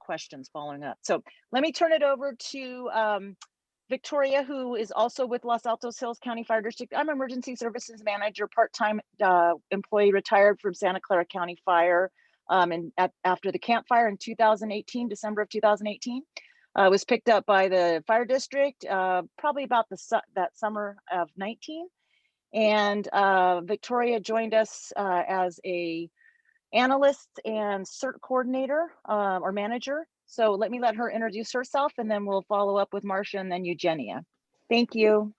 questions following up. So let me turn it over to Victoria, who is also with Los Altos Hills County Fire District. I'm Emergency Services Manager, part-time employee, retired from Santa Clara County Fire after the Camp Fire in 2018, December of 2018. Was picked up by the fire district probably about that summer of 19. And Victoria joined us as a analyst and CERT coordinator or manager. So let me let her introduce herself, and then we'll follow up with Marcia and then Eugenia. Thank you.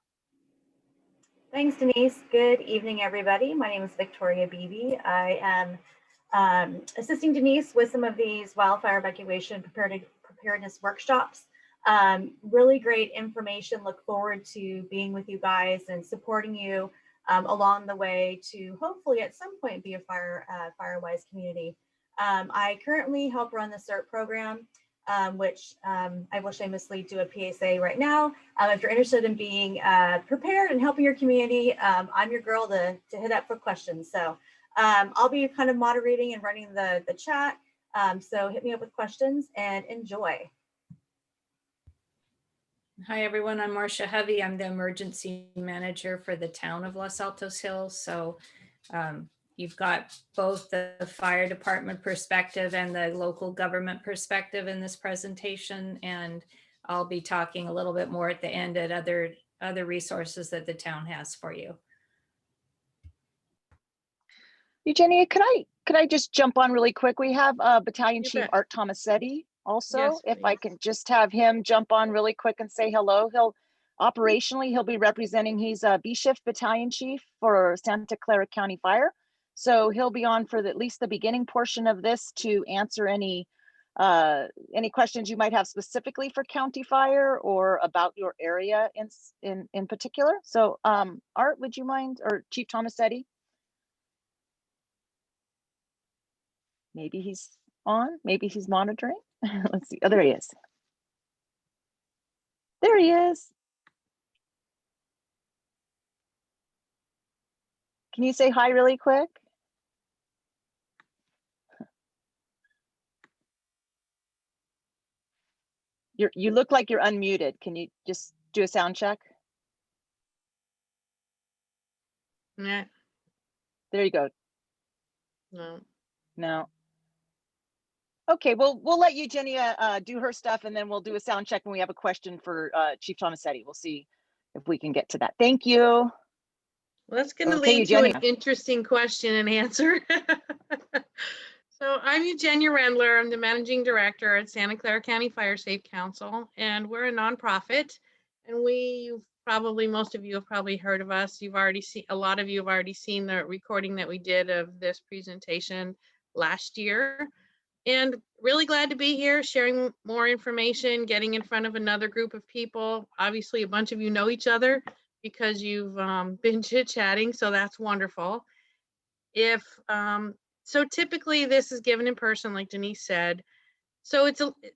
Thanks, Denise. Good evening, everybody. My name is Victoria Beebe. I am assisting Denise with some of these wildfire evacuation preparedness workshops. Really great information. Look forward to being with you guys and supporting you along the way to hopefully at some point be a FireWise community. I currently help run the CERT program, which I will shamelessly do a PSA right now. If you're interested in being prepared and helping your community, I'm your girl to hit up for questions. So I'll be kind of moderating and running the chat. So hit me up with questions and enjoy. Hi, everyone. I'm Marcia Hovey. I'm the emergency manager for the town of Los Altos Hills. So you've got both the fire department perspective and the local government perspective in this presentation. And I'll be talking a little bit more at the end at other resources that the town has for you. Eugenia, could I just jump on really quick? We have Battalion Chief Art Tomasetti also. Yes, if I can just have him jump on really quick and say hello. He'll be representing, he's a B-Shift Battalion Chief for Santa Clara County Fire. So he'll be on for at least the beginning portion of this to answer any questions you might have specifically for County Fire or about your area in particular. So Art, would you mind, or Chief Tomasetti? Maybe he's on, maybe he's monitoring. Let's see. Oh, there he is. There he is. Can you say hi really quick? You look like you're unmuted. Can you just do a sound check? Yeah. There you go. No. No. Okay, well, we'll let Eugenia do her stuff, and then we'll do a sound check when we have a question for Chief Tomasetti. We'll see if we can get to that. Thank you. Well, that's going to lead Eugenia. to an interesting question and answer. So I'm Eugenia Rendler. I'm the Managing Director at Santa Clara County Fire Safe Council, and we're a nonprofit. And most of you have probably heard of us. A lot of you have already seen the recording that we did of this presentation last year. And really glad to be here, sharing more information, getting in front of another group of people. Obviously, a bunch of you know each other because you've been chit-chatting, so that's wonderful. So typically this is given in person, like Denise said. So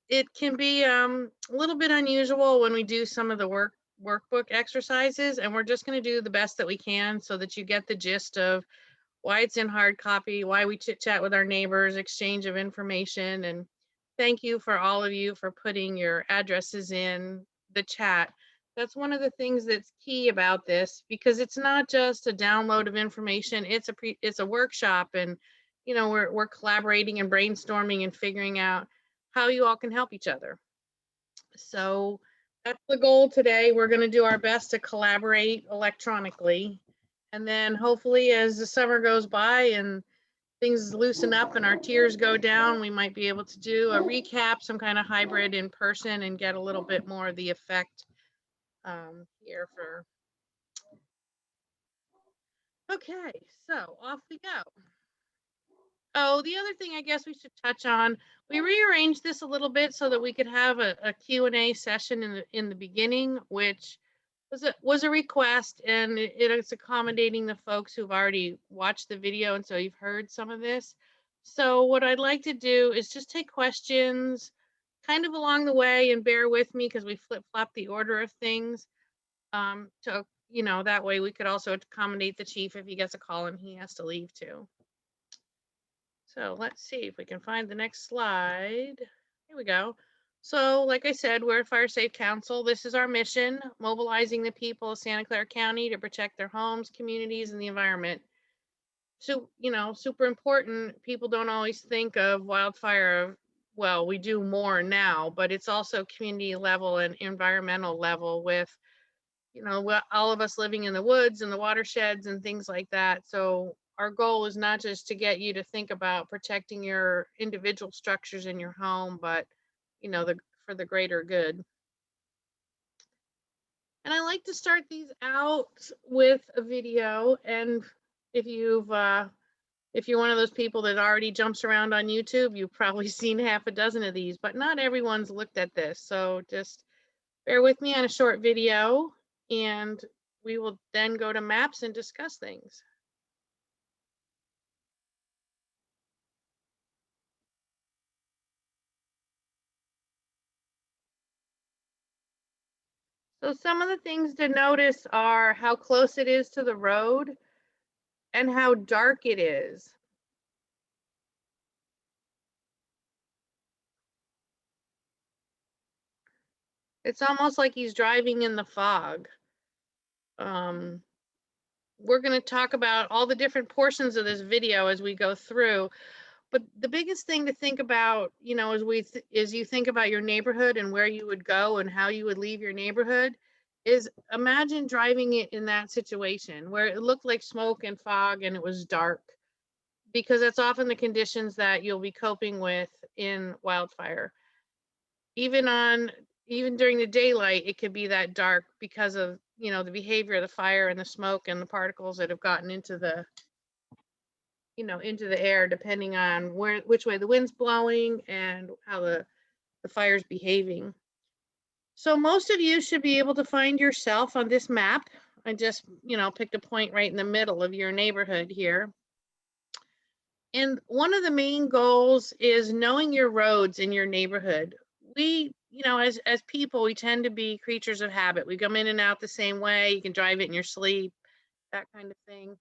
it can be a little bit unusual when we do some of the workbook exercises, and we're just going to do the best that we can so that you get the gist of why it's in hard copy, why we chit chat with our neighbors, exchange of information. And thank you for all of you for putting your addresses in the chat. That's one of the things that's key about this, because it's not just a download of information. It's a workshop, and we're collaborating and brainstorming and figuring out how you all can help each other. So that's the goal today. We're going to do our best to collaborate electronically. And then hopefully as the summer goes by and things loosen up and our tiers go down, we might be able to do a recap, some kind of hybrid in person, and get a little bit more of the effect here for. Okay, so off we go. Oh, the other thing I guess we should touch on, we rearranged this a little bit so that we could have a Q&A session in the beginning, which was a request, and it's accommodating the folks who've already watched the video, and so you've heard some of this. So what I'd like to do is just take questions kind of along the way, and bear with me because we flip-flop the order of things. That way we could also accommodate the chief if he gets a call and he has to leave too. So let's see if we can find the next slide. Here we go. So like I said, we're a Fire Safe Council. This is our mission, mobilizing the people of Santa Clara County to protect their homes, communities, and the environment. So, you know, super important. People don't always think of wildfire. Well, we do more now, but it's also community level and environmental level with, you know, all of us living in the woods and the watersheds and things like that. So our goal is not just to get you to think about protecting your individual structures in your home, but, you know, for the greater good. And I like to start these out with a video. And if you're one of those people that already jumps around on YouTube, you've probably seen half a dozen of these, but not everyone's looked at this. So just bear with me on a short video, and we will then go to maps and discuss things. So some of the things to notice are how close it is to the road and how dark it is. It's almost like he's driving in the fog. We're going to talk about all the different portions of this video as we go through. But the biggest thing to think about, you know, as you think about your neighborhood and where you would go and how you would leave your neighborhood, is imagine driving it in that situation where it looked like smoke and fog and it was dark, because that's often the conditions that you'll be coping with in wildfire. Even during the daylight, it could be that dark because of, you know, the behavior of the fire and the smoke and the particles that have gotten into the, you know, into the air, depending on which way the wind's blowing and how the fire's behaving. So most of you should be able to find yourself on this map. I just, you know, picked a point right in the middle of your neighborhood here. And one of the main goals is knowing your roads in your neighborhood. We, you know, as people, we tend to be creatures of habit. We come in and out the same way. You can drive it in your sleep, that kind of thing.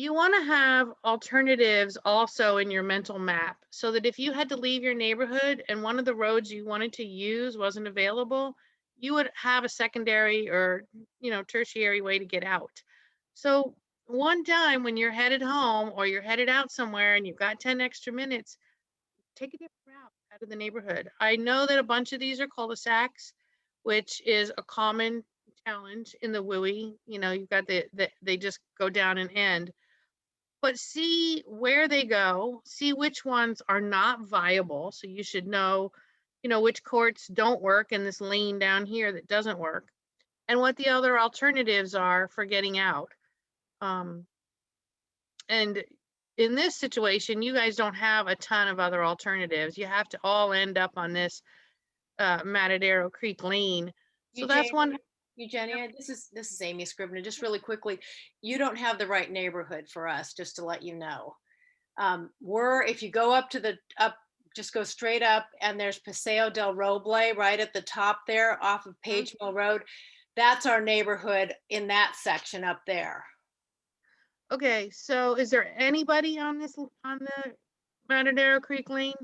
You want to have alternatives also in your mental map, so that if you had to leave your neighborhood and one of the roads you wanted to use wasn't available, you would have a secondary or, you know, tertiary way to get out. So one time when you're headed home or you're headed out somewhere and you've got 10 extra minutes, take a different route out of the neighborhood. I know that a bunch of these are cul-de-sacs, which is a common challenge in the WUI. You know, you've got they just go down and end. But see where they go, see which ones are not viable. So you should know, you know, which courts don't work in this lane down here that doesn't work, and what the other alternatives are for getting out. And in this situation, you guys don't have a ton of other alternatives. You have to all end up on this Matadero Creek Lane. So that's one. Eugenia, this is Amy Scribner. Just really quickly, you don't have the right neighborhood for us, just to let you know. If you go just go straight up, and there's Paseo del Roble right at the top there off of Page Mill Road. That's our neighborhood in that section up there. Okay, so is there anybody on the Matadero Creek Lane?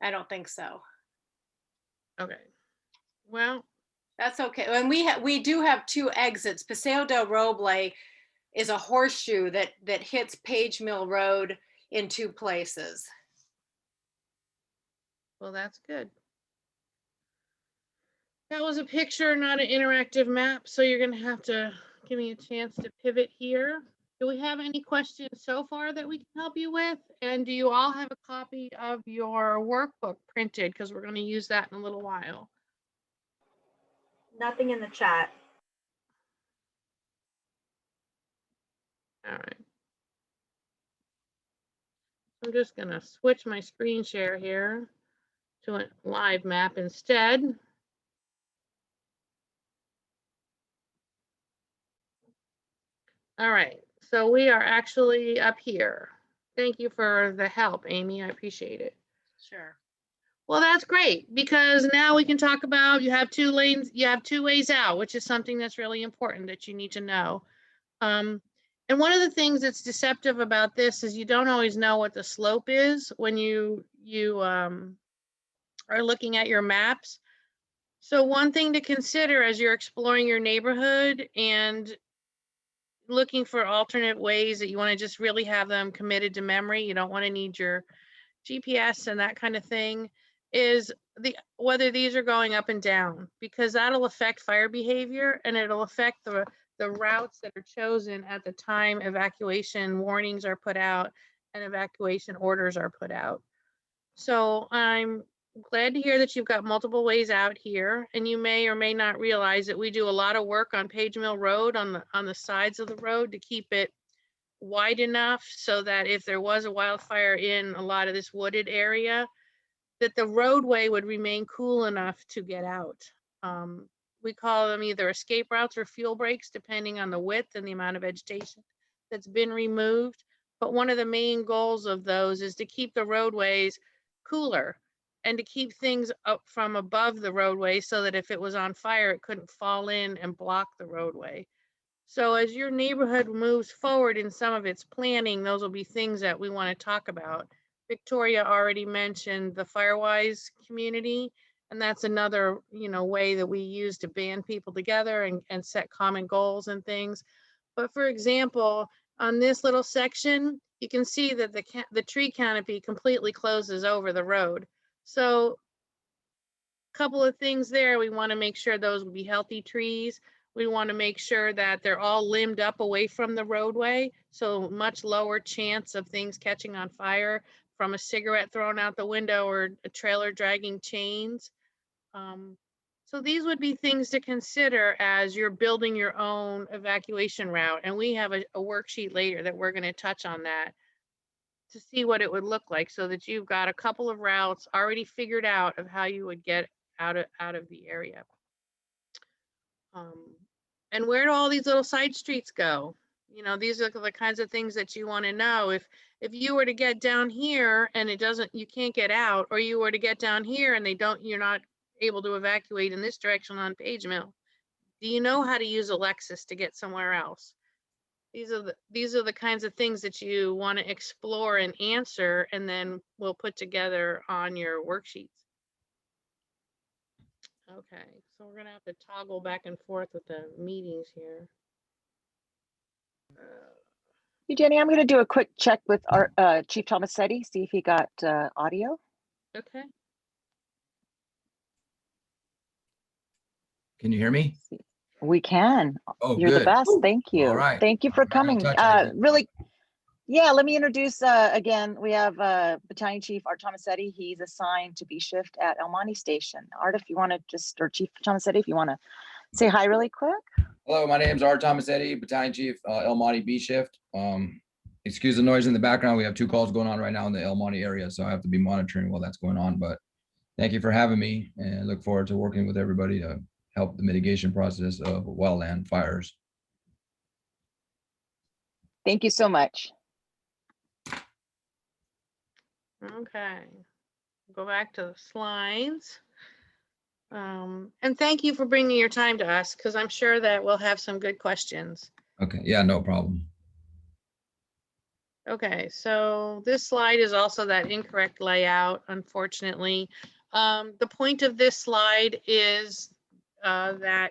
I don't think so. Okay, well, that's okay. And we do have two exits. Paseo del Roble is a horseshoe that hits Page Mill Road in two places. Well, that's good. That was a picture, not an interactive map, so you're gonna have to give me a chance to pivot here. Do we have any questions so far that we can help you with? And do you all have a copy of your workbook printed? Because we're gonna use that in a little while. Nothing in the chat. All right. I'm just gonna switch my screen share here to a live map instead. All right, so we are actually up here. Thank you for the help, Amy. I appreciate it. Sure. Well, that's great, because now we can talk about, you have two lanes, you have two ways out, which is something that's really important that you need to know. And one of the things that's deceptive about this is you don't always know what the slope is when you are looking at your maps. So one thing to consider as you're exploring your neighborhood and looking for alternate ways that you want to just really have them committed to memory, you don't want to need your GPS and that kind of thing, is whether these are going up and down, because that'll affect fire behavior and it'll affect the routes that are chosen at the time evacuation warnings are put out and evacuation orders are put out. So I'm glad to hear that you've got multiple ways out here, and you may or may not realize that we do a lot of work on Page Mill Road on the sides of the road to keep it wide enough so that if there was a wildfire in a lot of this wooded area, that the roadway would remain cool enough to get out. We call them either escape routes or fuel breaks, depending on the width and the amount of vegetation that's been removed. But one of the main goals of those is to keep the roadways cooler and to keep things up from above the roadway so that if it was on fire, it couldn't fall in and block the roadway. So as your neighborhood moves forward in some of its planning, those will be things that we want to talk about. Victoria already mentioned the Firewise community, and that's another, way that we use to band people together and set common goals and things. But for example, on this little section, you can see that the tree canopy completely closes over the road. So a couple of things there, we want to make sure those would be healthy trees. We want to make sure that they're all limbed up away from the roadway, so much lower chance of things catching on fire from a cigarette thrown out the window or a trailer dragging chains. So these would be things to consider as you're building your own evacuation route. And we have a worksheet later that we're going to touch on that to see what it would look like, so that you've got a couple of routes already figured out of how you would get out of the area. And where do all these little side streets go? These are the kinds of things that you want to know. If you were to get down here and you can't get out, or you were to get down here and you're not able to evacuate in this direction on Page Mill, do you know how to use Alexis to get somewhere else? These are the kinds of things that you want to explore and answer, and then we'll put together on your worksheets. Okay, so we're gonna have to toggle back and forth with the meetings here. Hey, Jenny, I'm going to do a quick check with our Chief Tomasetti, see if he got audio. Okay. Can you hear me? We can. Oh, You're good. the best. Thank you. All right. Thank you for I'm not gonna coming. touch anything. Really, yeah, let me introduce again. We have Battalion Chief Art Tomasetti. He's assigned to B shift at El Monte Station. Art, if you want to or Chief Tomasetti, if you want to say hi really quick. Hello, my name's Art Tomasetti, Battalion Chief, El Monte B shift. Excuse the noise in the background. We have 2 calls going on right now in the El Monte area, so I have to be monitoring while that's going on. But thank you for having me, and I look forward to working with everybody to help the mitigation process of wildland fires. Thank you so much. Okay. Go back to the slides. And thank you for bringing your time to us, because I'm sure that we'll have some good questions. Okay, yeah, no problem. Okay, so this slide is also that incorrect layout, unfortunately. The point of this slide is that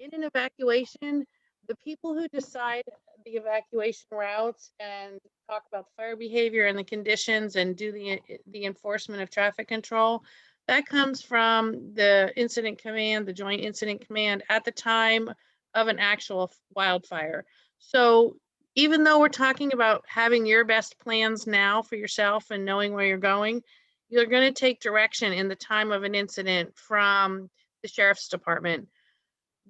in an evacuation, the people who decide the evacuation routes and talk about the fire behavior and the conditions and do the enforcement of traffic control, that comes from the incident command, the Joint Incident Command at the time of an actual wildfire. So even though we're talking about having your best plans now for yourself and knowing where you're going, you're going to take direction in the time of an incident from the Sheriff's Department.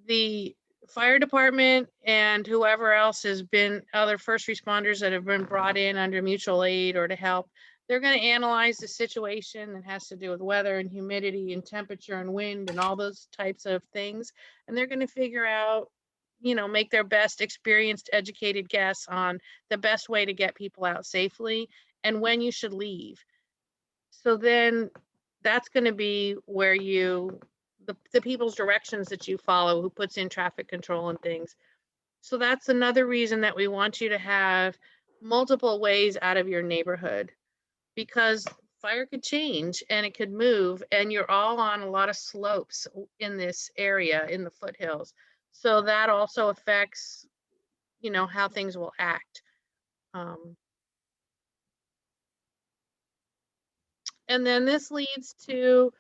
The fire department and whoever else has been, other first responders that have been brought in under mutual aid or to help, they're going to analyze the situation that has to do with weather and humidity and temperature and wind and all those types of things. And they're going to figure out, make their best experienced, educated guess on the best way to get people out safely and when you should leave. So then that's going to be where the people's directions that you follow, who puts in traffic control and things. So that's another reason that we want you to have multiple ways out of your neighborhood, because fire could change and it could move, and you're all on a lot of slopes in this area in the foothills. So that also affects, you know, how things will act. And then this leads to,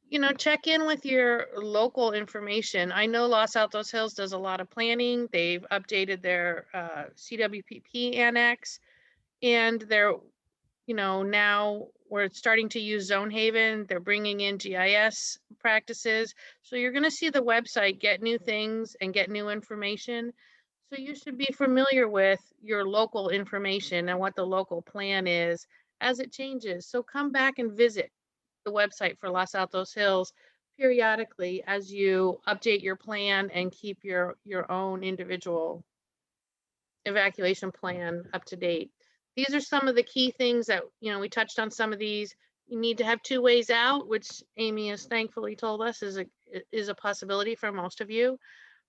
you know, check in with your local information. I know Los Altos Hills does a lot of planning. They've updated their CWPP annex, and they're, you know, now we're starting to use Zone Haven. They're bringing in GIS practices. So you're going to see the website get new things and get new information. So you should be familiar with your local information and what the local plan is as it changes. So come back and visit the website for Los Altos Hills periodically as you update your plan and keep your own individual evacuation plan up to date. These are some of the key things that, you know, we touched on some of these. You need to have 2 ways out, which Amy has thankfully told us is a possibility for most of you.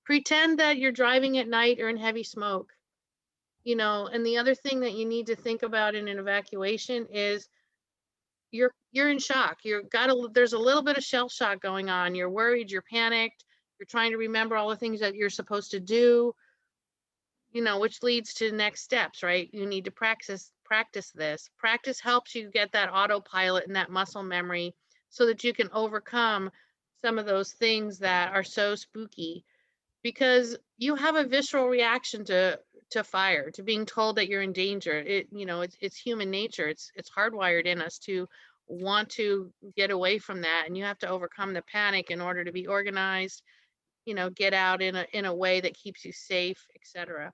Pretend that you're driving at night or in heavy smoke, you know. And the other thing that you need to think about in an evacuation is you're in shock. There's a little bit of shell shock going on. You're worried, you're panicked, you're trying to remember all the things that you're supposed to do, you know, which leads to next steps, right? You need to practice this. Practice helps you get that autopilot and that muscle memory so that you can overcome some of those things that are so spooky, because you have a visceral reaction to fire, to being told that you're in danger. You know, it's human nature. It's hardwired in us to want to get away from that, and you have to overcome the panic in order to be organized, you know, get out in a way that keeps you safe, etc.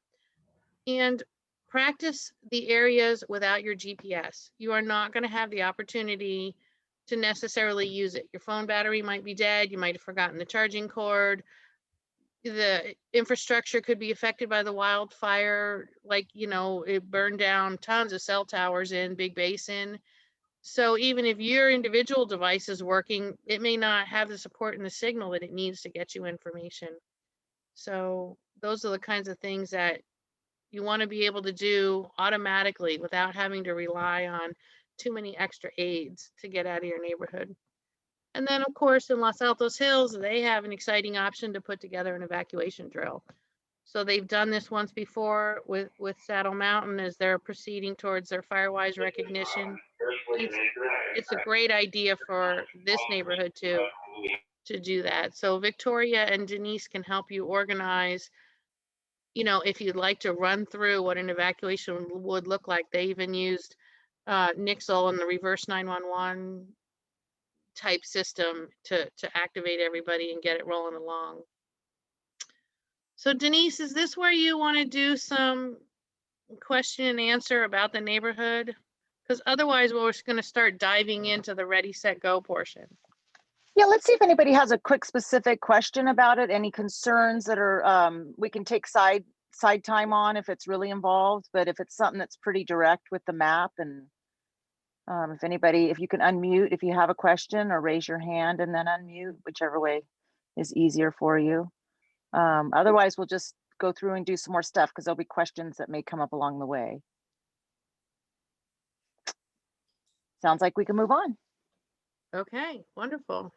And practice the areas without your GPS. You are not going to have the opportunity to necessarily use it. Your phone battery might be dead. You might have forgotten the charging cord. The infrastructure could be affected by the wildfire. Like, you know, it burned down tons of cell towers in Big Basin. So even if your individual device is working, it may not have the support and the signal that it needs to get you information. So those are the kinds of things that you want to be able to do automatically without having to rely on too many extra aids to get out of your neighborhood. And then, of course, in Los Altos Hills, they have an exciting option to put together an evacuation drill. So they've done this once before with Saddle Mountain as they're proceeding towards their Firewise recognition. It's a great idea for this neighborhood too, to do that. So Victoria and Denise can help you organize, you know, if you'd like to run through what an evacuation would look like. They even used Nixle and the reverse 911 type system to activate everybody and get it rolling along. So Denise, is this where you want to do some question and answer about the neighborhood? Because otherwise we're just going to start diving into the ready, set, go portion. Yeah, let's see if anybody has a quick specific question about it. Any concerns that are, we can take side time on if it's really involved, but if it's something that's pretty direct with the map, and if you can unmute if you have a question, or raise your hand and then unmute, whichever way is easier for you. Otherwise, we'll just go through and do some more stuff because there'll be questions that may come up along the way. Sounds like we can move on. Okay, wonderful.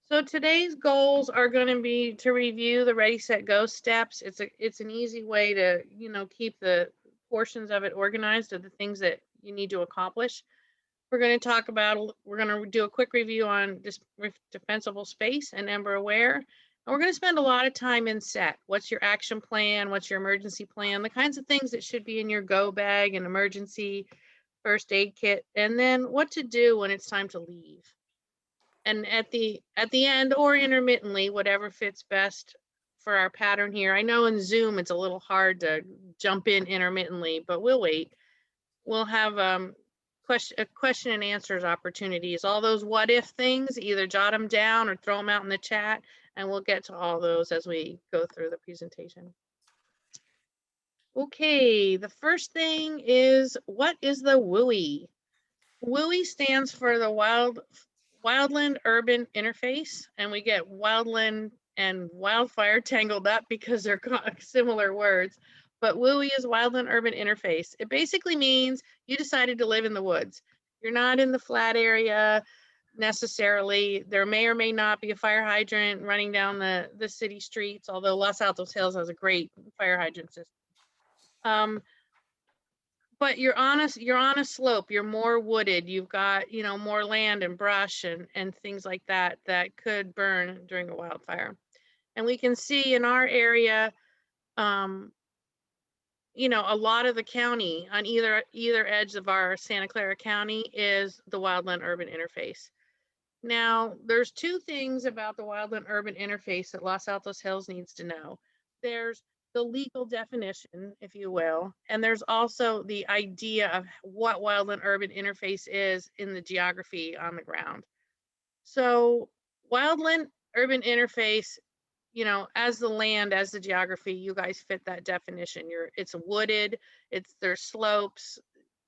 So today's goals are going to be to review the Ready, Set, Go steps. It's an easy way to, you know, keep the portions of it organized of the things that you need to accomplish. We're going to do a quick review on Defensible Space and Ember Aware. And we're going to spend a lot of time in SET. What's your action plan? What's your emergency plan? The kinds of things that should be in your go bag and emergency first aid kit. And then what to do when it's time to leave. And at the end, or intermittently, whatever fits best for our pattern here. I know in Zoom it's a little hard to jump in intermittently, but we'll wait. We'll have question and answers opportunities. All those what if things, either jot them down or throw them out in the chat, and we'll get to all those as we go through the presentation. Okay, the first thing is, what is the WUI? WUI stands for the Wildland Urban Interface, and we get wildland and wildfire tangled up because they're similar words. but WUI is wildland urban interface. It basically means you decided to live in the woods. You're not in the flat area necessarily. There may or may not be a fire hydrant running down the city streets, although Los Altos Hills has a great fire hydrant system. But you're on a slope, you're more wooded, you've got, you know, more land and brush and things like that that could burn during a wildfire. And we can see in our area, you know, a lot of the county on either edge of our Santa Clara County is the wildland urban interface. Now, there's two things about the wildland urban interface that Los Altos Hills needs to know. There's the legal definition, if you will, and there's also the idea of what wildland urban interface is in the geography on the ground. So wildland urban interface, you know, as the land, as the geography, you guys fit that definition. It's wooded, there's slopes,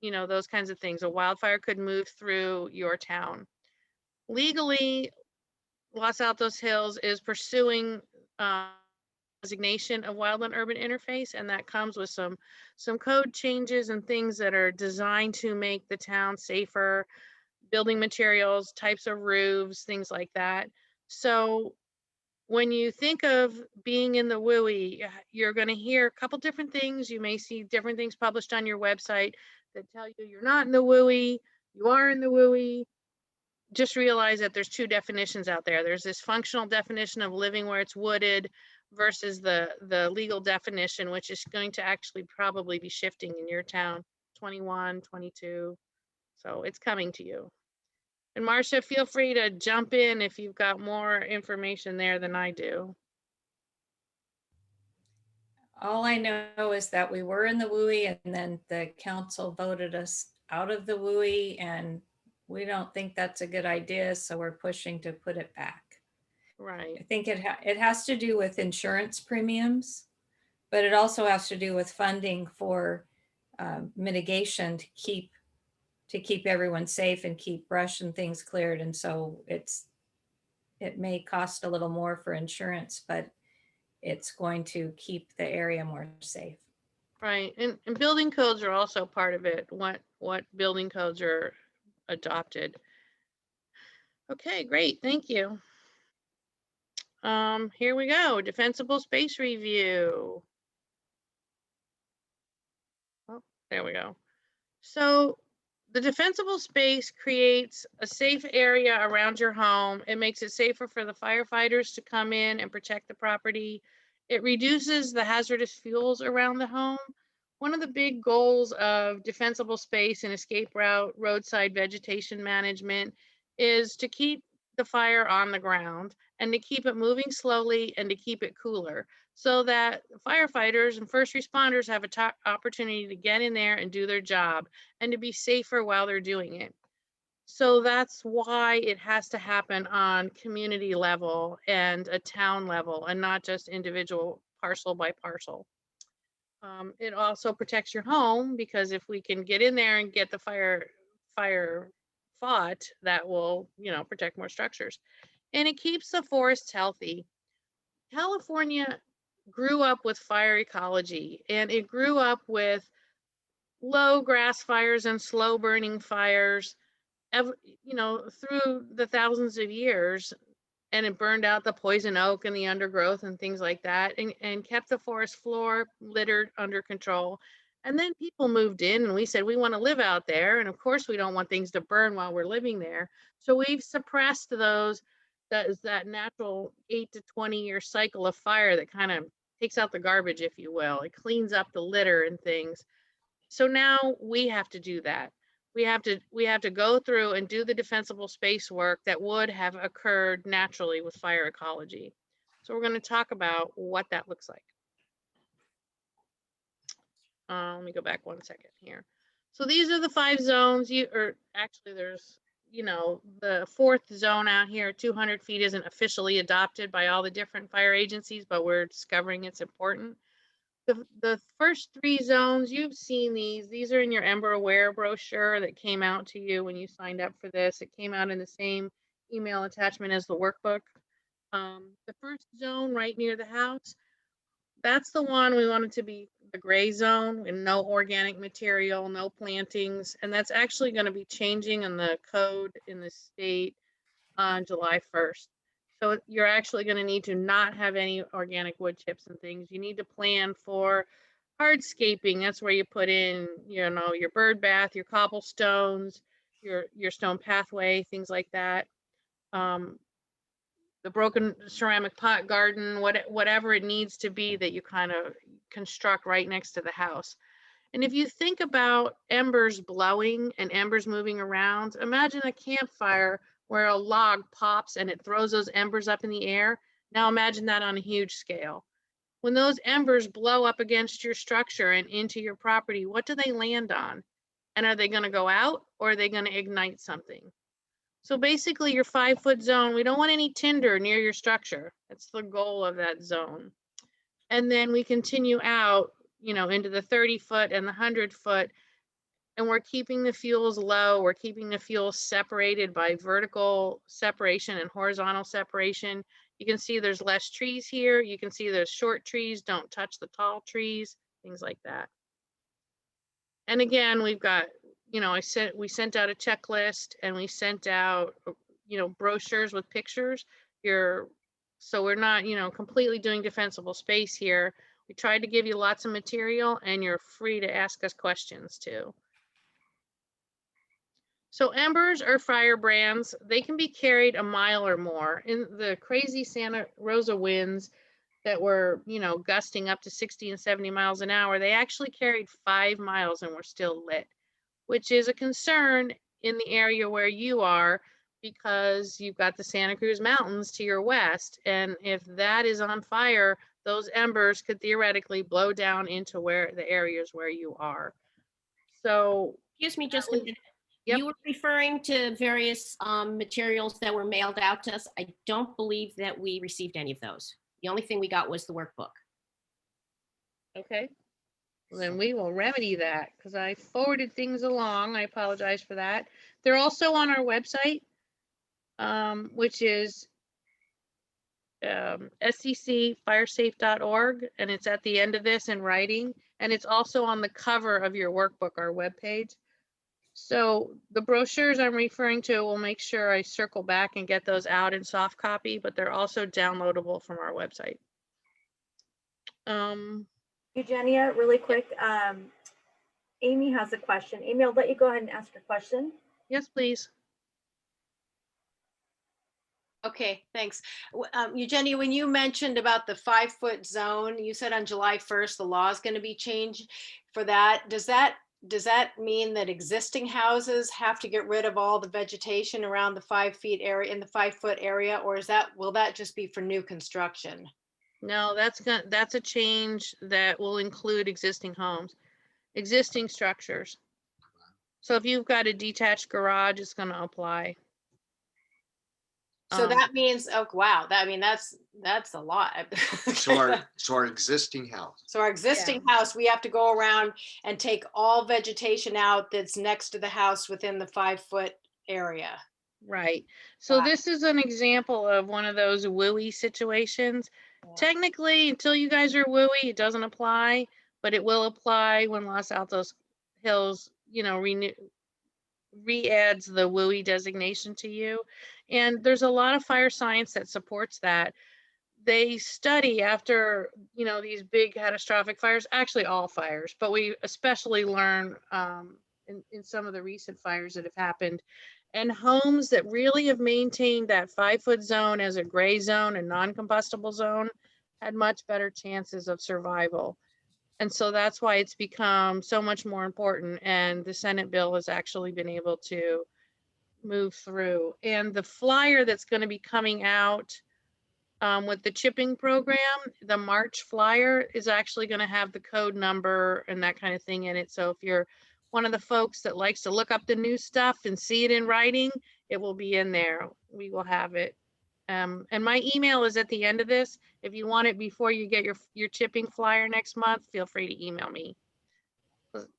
you know, those kinds of things. A wildfire could move through your town. Legally, Los Altos Hills is pursuing designation of wildland urban interface, and that comes with some code changes and things that are designed to make the town safer, building materials, types of roofs, things like that. So when you think of being in the WUI, you're going to hear a couple different things. You may see different things published on your website that tell you you're not in the WUI, you are in the WUI. Just realize that there's two definitions out there. There's this functional definition of living where it's wooded versus the legal definition, which is going to actually probably be shifting in your town, 21, 22. So it's coming to you. And Marcia, feel free to jump in if you've got more information there than I do. All I know is that we were in the WUI and then the council voted us out of the WUI, and we don't think that's a good idea, so we're pushing to put it back. Right. I think it has to do with insurance premiums, but it also has to do with funding for mitigation to keep everyone safe and keep brush and things cleared. And so it may cost a little more for insurance, but it's going to keep the area more safe. Right, and building codes are also part of it. What building codes are adopted? Okay, great, thank you. Here we go. Defensible space review. Oh, there we go. So the defensible space creates a safe area around your home. It makes it safer for the firefighters to come in and protect the property. It reduces the hazardous fuels around the home. One of the big goals of defensible space and escape route roadside vegetation management is to keep the fire on the ground and to keep it moving slowly and to keep it cooler so that firefighters and first responders have an opportunity to get in there and do their job and to be safer while they're doing it. So that's why it has to happen on community level and a town level and not just individual parcel by parcel. It also protects your home because if we can get in there and get the fire fought, that will, you know, protect more structures. And it keeps the forests healthy. California grew up with fire ecology, and it grew up with low grass fires and slow burning fires, you know, through the thousands of years. And it burned out the poison oak and the undergrowth and things like that, and kept the forest floor littered under control. And then people moved in and we said, we want to live out there. And of course, we don't want things to burn while we're living there. So we've suppressed those. That is that natural 8 to 20 year cycle of fire that kind of takes out the garbage, if you will. It cleans up the litter and things. So now we have to do that. We have to go through and do the defensible space work that would have occurred naturally with fire ecology. So we're going to talk about what that looks like. Let me go back one second here. So these are the 5 zones. Actually there's, you know, the 4th zone out here, 200 feet isn't officially adopted by all the different fire agencies, but we're discovering it's important. The first 3 zones, you've seen these are in your Ember Aware brochure that came out to you when you signed up for this. It came out in the same email attachment as the workbook. The first zone right near the house, that's the one we want it to be the gray zone and no organic material, no plantings. And that's actually going to be changing in the code in the state on July 1st. So you're actually going to need to not have any organic wood chips and things. You need to plan for hardscaping. That's where you put in, you know, your bird bath, your cobblestones, your stone pathway, things like that. The broken ceramic pot garden, whatever it needs to be that you kind of construct right next to the house. And if you think about embers blowing and embers moving around, imagine a campfire where a log pops and it throws those embers up in the air. Now imagine that on a huge scale. When those embers blow up against your structure and into your property, what do they land on? And are they going to go out or are they going to ignite something? So basically your 5-foot zone, we don't want any tinder near your structure. That's the goal of that zone. And then we continue out, you know, into the 30-foot and the 100-foot, and we're keeping the fuels low. We're keeping the fuels separated by vertical separation and horizontal separation. You can see there's less trees here. You can see there's short trees, don't touch the tall trees, things like that. And again, we've got, you know, we sent out a checklist and we sent out, you know, brochures with pictures. So we're not, you know, completely doing defensible space here. We tried to give you lots of material and you're free to ask us questions too. So embers are firebrands. They can be carried a mile or more. In the crazy Santa Rosa winds that were, you know, gusting up to 60 and 70 miles an hour, they actually carried 5 miles and were still lit, which is a concern in the area where you are because you've got the Santa Cruz Mountains to your west. And if that is on fire, those embers could theoretically blow down into where the areas where you are. So, Excuse me just a minute. Yep. You were referring to various materials that were mailed out to us. I don't believe that we received any of those. The only thing we got was the workbook. okay. Well, then we will remedy that because I forwarded things along. I apologize for that. They're also on our website, which is scfiresafe.org, and it's at the end of this in writing, and it's also on the cover of your workbook, our webpage. So the brochures I'm referring to, we'll make sure I circle back and get those out in soft copy, but they're also downloadable from our website. Eugenia, really quick, Amy has a question. Amy, I'll let you go ahead and ask your question. Yes, please. Okay, thanks. Eugenia, when you mentioned about the 5-foot zone, you said on July 1st, the law is going to be changed for that. Does that mean that existing houses have to get rid of all the vegetation around the 5 feet area in the 5-foot area, or will that just be for new construction? No, that's a change that will include existing homes, existing structures. So if you've got a detached garage, it's going to apply. So that means, oh, wow, that's a lot. So our existing house. So our existing house, we have to go around and take all vegetation out that's next to the house within the 5-foot area. Right. So Wow. this is an example of one of those WUI situations. Yeah. Technically, until you guys are WUI, it doesn't apply, but it will apply when Los Altos Hills, you know, re-adds the WUI designation to you. And there's a lot of fire science that supports that. They study after, you know, these big catastrophic fires, actually all fires, but we especially learn in some of the recent fires that have happened. And homes that really have maintained that 5-foot zone as a gray zone and non-combustible zone had much better chances of survival. And so that's why it's become so much more important. And the Senate bill has actually been able to move through. And the flyer that's going to be coming out with the chipping program, the March flyer is actually going to have the code number and that kind of thing in it. So if you're one of the folks that likes to look up the new stuff and see it in writing, it will be in there. We will have it. And my email is at the end of this. If you want it before you get your chipping flyer next month, feel free to email me.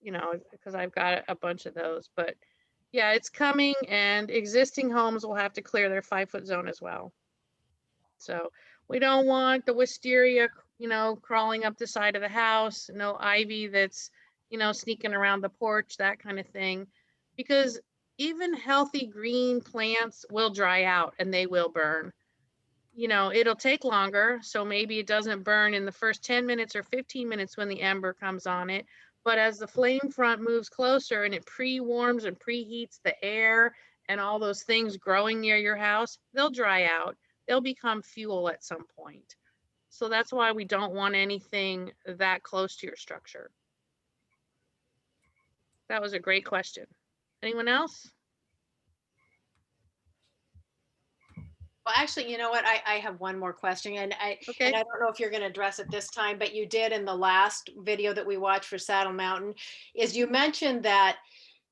You know, because I've got a bunch of those. But yeah, it's coming, and existing homes will have to clear their 5-foot zone as well. So we don't want the wisteria, crawling up the side of the house, no ivy that's, sneaking around the porch, that kind of thing. Because even healthy green plants will dry out and they will burn. It'll take longer. So maybe it doesn't burn in the first 10 minutes or 15 minutes when the ember comes on it. But as the flame front moves closer and it pre-warms and preheats the air and all those things growing near your house, they'll dry out. They'll become fuel at some point. So that's why we don't want anything that close to your structure. That was a great question. Anyone else? Well, actually, you know what? I have one more question, and I Okay. don't know if you're going to address it this time, but you did in the last video that we watched for Saddle Mountain. Is you mentioned that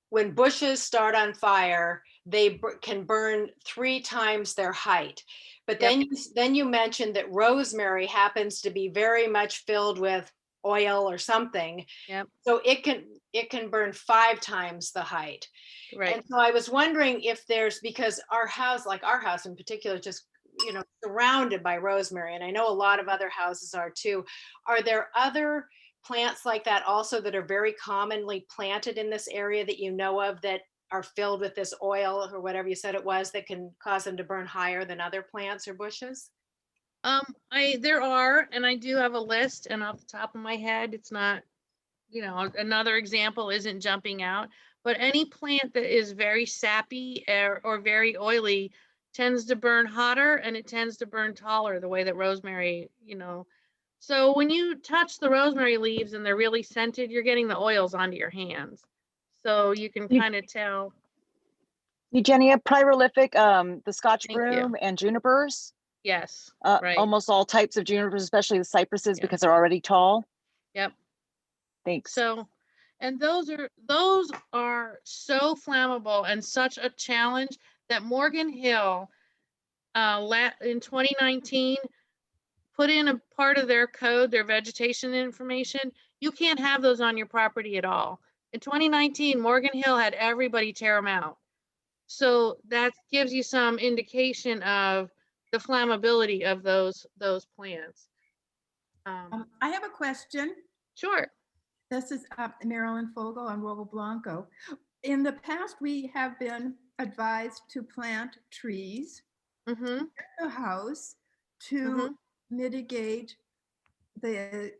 when bushes start on fire, they can burn 3 times their height. But Yep. then you mentioned that rosemary happens to be very much filled with oil or something. Yep. So it can burn 5 times the height. Right. And so I was wondering if there's, because our house in particular, is just, surrounded by rosemary. And I know a lot of other houses are too. Are there other plants like that also that are very commonly planted in this area that you know of that are filled with this oil or whatever you said it was that can cause them to burn higher than other plants or bushes? There are, and I do have a list, and off the top of my head, it's not, another example isn't jumping out, but any plant that is very sappy or very oily tends to burn hotter, and it tends to burn taller, the way that rosemary, So when you touch the rosemary leaves and they're really scented, you're getting the oils onto your hands. So you can kind of tell. Eugenia, prolific, the Scotch Thank you. broom and junipers. Yes, right. Almost all types of junipers, especially the cypresses, Yeah. because they're already tall. Yep. Thanks. So, and those are so flammable and such a challenge that Morgan Hill in 2019 put in a part of their code, their vegetation information. You can't have those on your property at all. In 2019, Morgan Hill had everybody tear them out. So that gives you some indication of the flammability of those plants. I have a question. Sure. This is Marilyn Fogel on Robo Blanco. In the past, we have been advised to plant trees in the house to mitigate the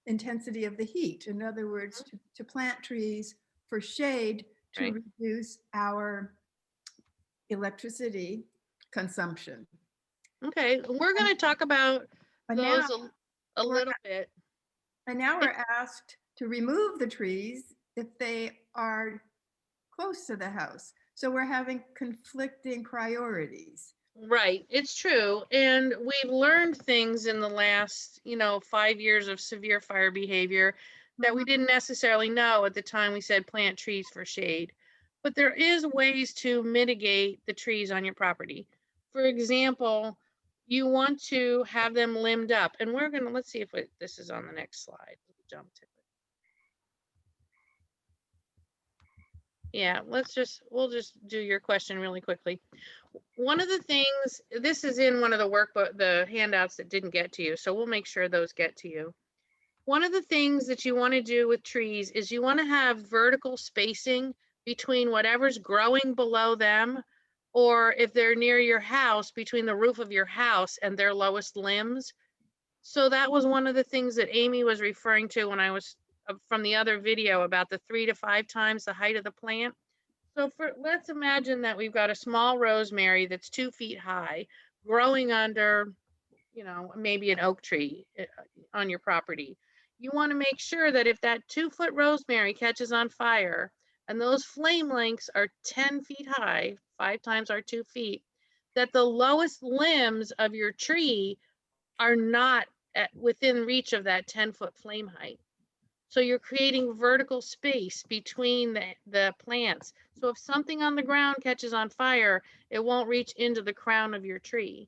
intensity of the heat. In other words, to plant trees for shade to reduce our electricity consumption. Okay, we're going to talk about those a little bit. And now we're asked to remove the trees if they are close to the house. So we're having conflicting priorities. Right, it's true. And we've learned things in the last, 5 years of severe fire behavior that we didn't necessarily know at the time we said plant trees for shade. But there is ways to mitigate the trees on your property. For example, you want to have them limbed up. And let's see if this is on the next slide. Jump to it. Yeah, we'll just do your question really quickly. One of the things, this is in one of the handouts that didn't get to you, so we'll make sure those get to you. One of the things that you want to do with trees is you want to have vertical spacing between whatever's growing below them, or if they're near your house, between the roof of your house and their lowest limbs. So that was one of the things that Amy was referring to when I was from the other video about the 3 to 5 times the height of the plant. So let's imagine that we've got a small rosemary that's 2 feet high, growing under, maybe an oak tree on your property. You want to make sure that if that 2-foot rosemary catches on fire and those flame lengths are 10 feet high, 5 times our 2 feet, that the lowest limbs of your tree are not within reach of that 10-foot flame height. So you're creating vertical space between the plants. So if something on the ground catches on fire, it won't reach into the crown of your tree.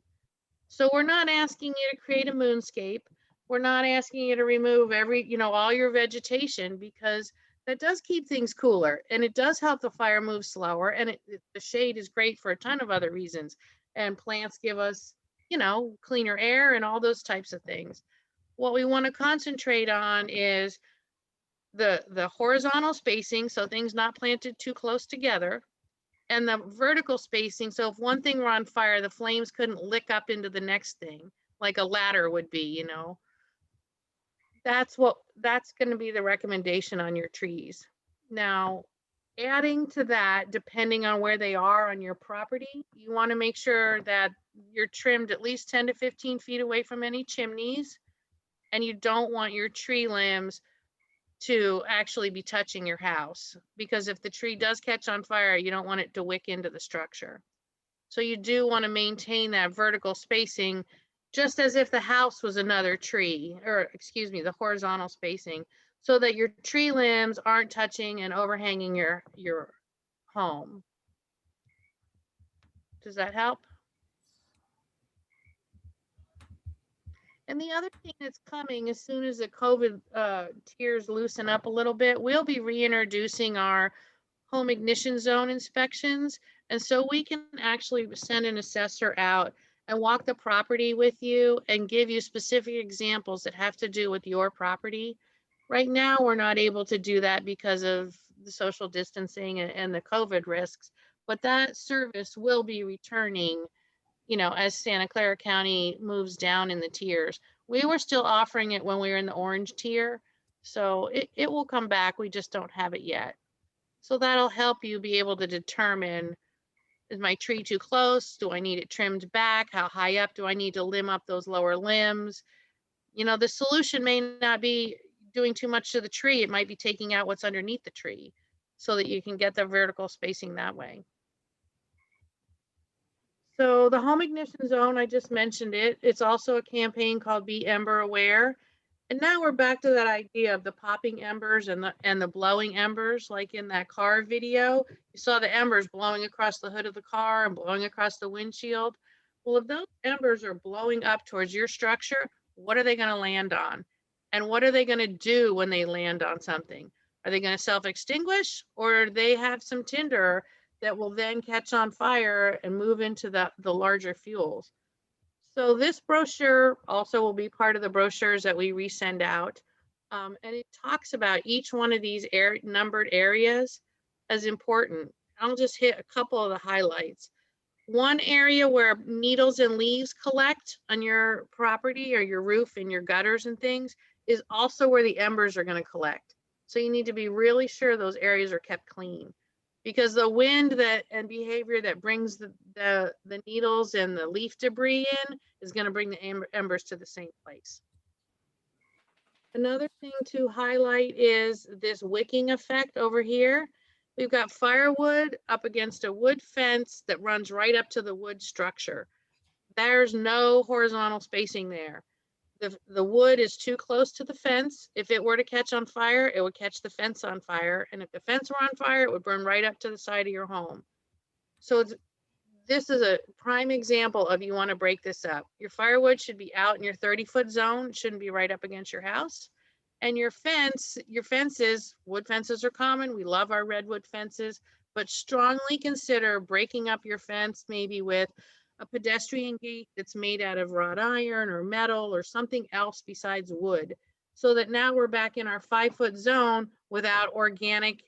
So we're not asking you to create a moonscape. We're not asking you to remove all your vegetation, because that does keep things cooler and it does help the fire move slower. And the shade is great for a ton of other reasons. And plants give us, cleaner air and all those types of things. what we want to concentrate on is the horizontal spacing, so things not planted too close together, and the vertical spacing, so if one thing were on fire, the flames couldn't lick up into the next thing, like a ladder would be, you know. That's going to be the recommendation on your trees. Now, adding to that, depending on where they are on your property, you want to make sure that you're trimmed at least 10 to 15 feet away from any chimneys, and you don't want your tree limbs to actually be touching your house, because if the tree does catch on fire, you don't want it to wick into the structure. So you do want to maintain that vertical spacing, just as if the house was another tree, or excuse me, the horizontal spacing, so that your tree limbs aren't touching and overhanging your home. Does that help? And the other thing that's coming as soon as the COVID tiers loosen up a little bit, we'll be reintroducing our home ignition zone inspections. And so we can actually send an assessor out and walk the property with you and give you specific examples that have to do with your property. Right now, we're not able to do that because of the social distancing and the COVID risks, but that service will be returning, you know, as Santa Clara County moves down in the tiers. We were still offering it when we were in the orange tier, so it will come back. We just don't have it yet. So that'll help you be able to determine, is my tree too close? Do I need it trimmed back? How high up do I need to limb up those lower limbs? You know, the solution may not be doing too much to the tree. It might be taking out what's underneath the tree so that you can get the vertical spacing that way. So the home ignition zone, I just mentioned it. It's also a campaign called Be Ember Aware. And now we're back to that idea of the popping embers and the blowing embers, like in that car video. You saw the embers blowing across the hood of the car and blowing across the windshield. Well, if those embers are blowing up towards your structure, what are they going to land on? And what are they going to do when they land on something? Are they going to self-extinguish, or do they have some tinder that will then catch on fire and move into the larger fuels? So this brochure also will be part of the brochures that we resend out. And it talks about each one of these numbered areas as important. I'll just hit a couple of the highlights. One area where needles and leaves collect on your property or your roof and your gutters and things is also where the embers are going to collect. So you need to be really sure those areas are kept clean, because the wind and behavior that brings the needles and the leaf debris in is going to bring the embers to the same place. Another thing to highlight is this wicking effect over here. We've got firewood up against a wood fence that runs right up to the wood structure. There's no horizontal spacing there. The wood is too close to the fence. If it were to catch on fire, it would catch the fence on fire. And if the fence were on fire, it would burn right up to the side of your home. So this is a prime example of, you want to break this up. Your firewood should be out in your 30-foot zone. It shouldn't be right up against your house. And your fences, wood fences are common. We love our redwood fences, but strongly consider breaking up your fence, maybe with a pedestrian gate that's made out of wrought iron or metal or something else besides wood, so that now we're back in our 5-foot zone without organic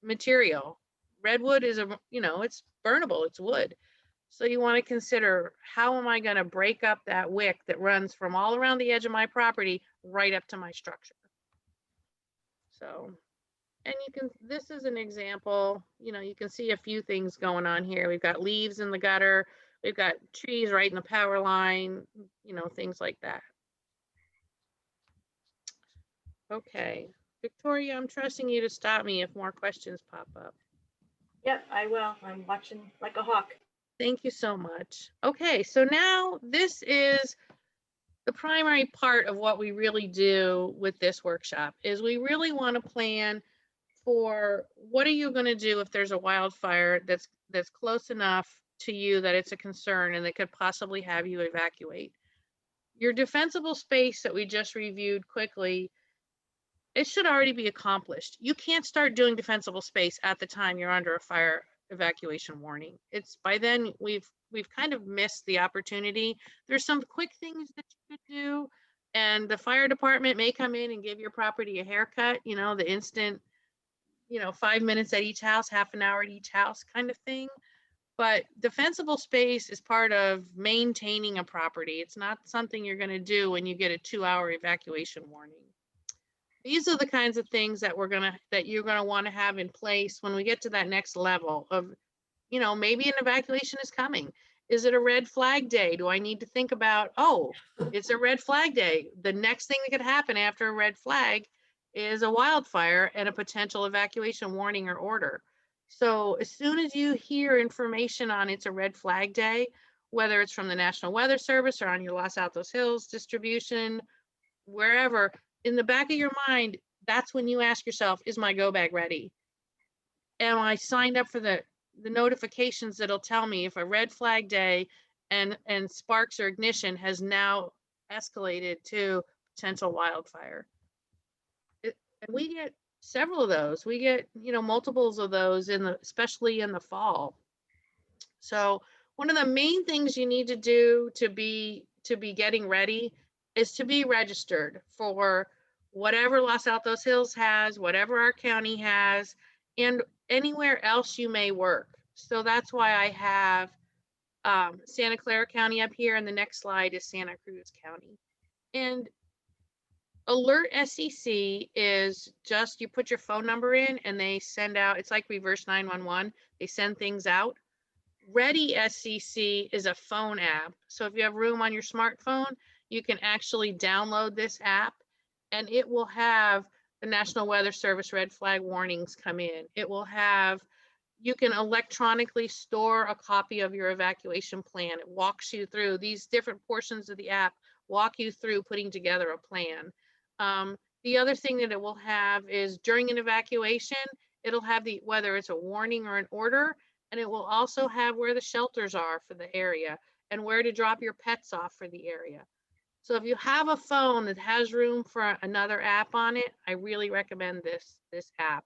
material. Redwood is it's burnable, it's wood. So you want to consider, how am I going to break up that wick that runs from all around the edge of my property right up to my structure? So, and this is an example, you can see a few things going on here. We've got leaves in the gutter. We've got trees right in the power line, things like that. Okay, Victoria, I'm trusting you to stop me if more questions pop up. Yep, I will. I'm watching like a hawk. Thank you so much. Okay, so now this is the primary part of what we really do with this workshop, is we really want to plan for, what are you going to do if there's a wildfire that's close enough to you that it's a concern and that could possibly have you evacuate. Your defensible space that we just reviewed quickly, it should already be accomplished. You can't start doing defensible space at the time you're under a fire evacuation warning. It's by then we've kind of missed the opportunity. There's some quick things that you could do, And the fire department may come in and give your property a haircut, the instant, 5 minutes at each house, half an hour at each house kind of thing. But defensible space is part of maintaining a property. It's not something you're going to do when you get a 2-hour evacuation warning. These are the kinds of things that you're going to want to have in place when we get to that next level of, maybe an evacuation is coming. Is it a red flag day? Do I need to think about, oh, it's a red flag day. The next thing that could happen after a red flag is a wildfire and a potential evacuation warning or order. So as soon as you hear information on it's a red flag day, whether it's from the National Weather Service or on your Los Altos Hills distribution, wherever, in the back of your mind, that's when you ask yourself, is my go bag ready? Am I signed up for the notifications that'll tell me if a red flag day and sparks or ignition has now escalated to potential wildfire? And we get several of those. We get, multiples of those especially in the fall. So one of the main things you need to do to be getting ready is to be registered for whatever Los Altos Hills has, whatever our county has, and anywhere else you may work. So that's why I have Santa Clara County up here, and the next slide is Santa Cruz County. And Alert SCC is just, you put your phone number in and they send out, it's like reverse 911. They send things out. Ready SCC is a phone app. So if you have room on your smartphone, you can actually download this app and it will have the National Weather Service red flag warnings come in. It will have, you can electronically store a copy of your evacuation plan. It walks you through these different portions of the app, walk you through putting together a plan. The other thing that it will have is during an evacuation, it'll have whether it's a warning or an order, and it will also have where the shelters are for the area and where to drop your pets off for the area. So if you have a phone that has room for another app on it, I really recommend this app.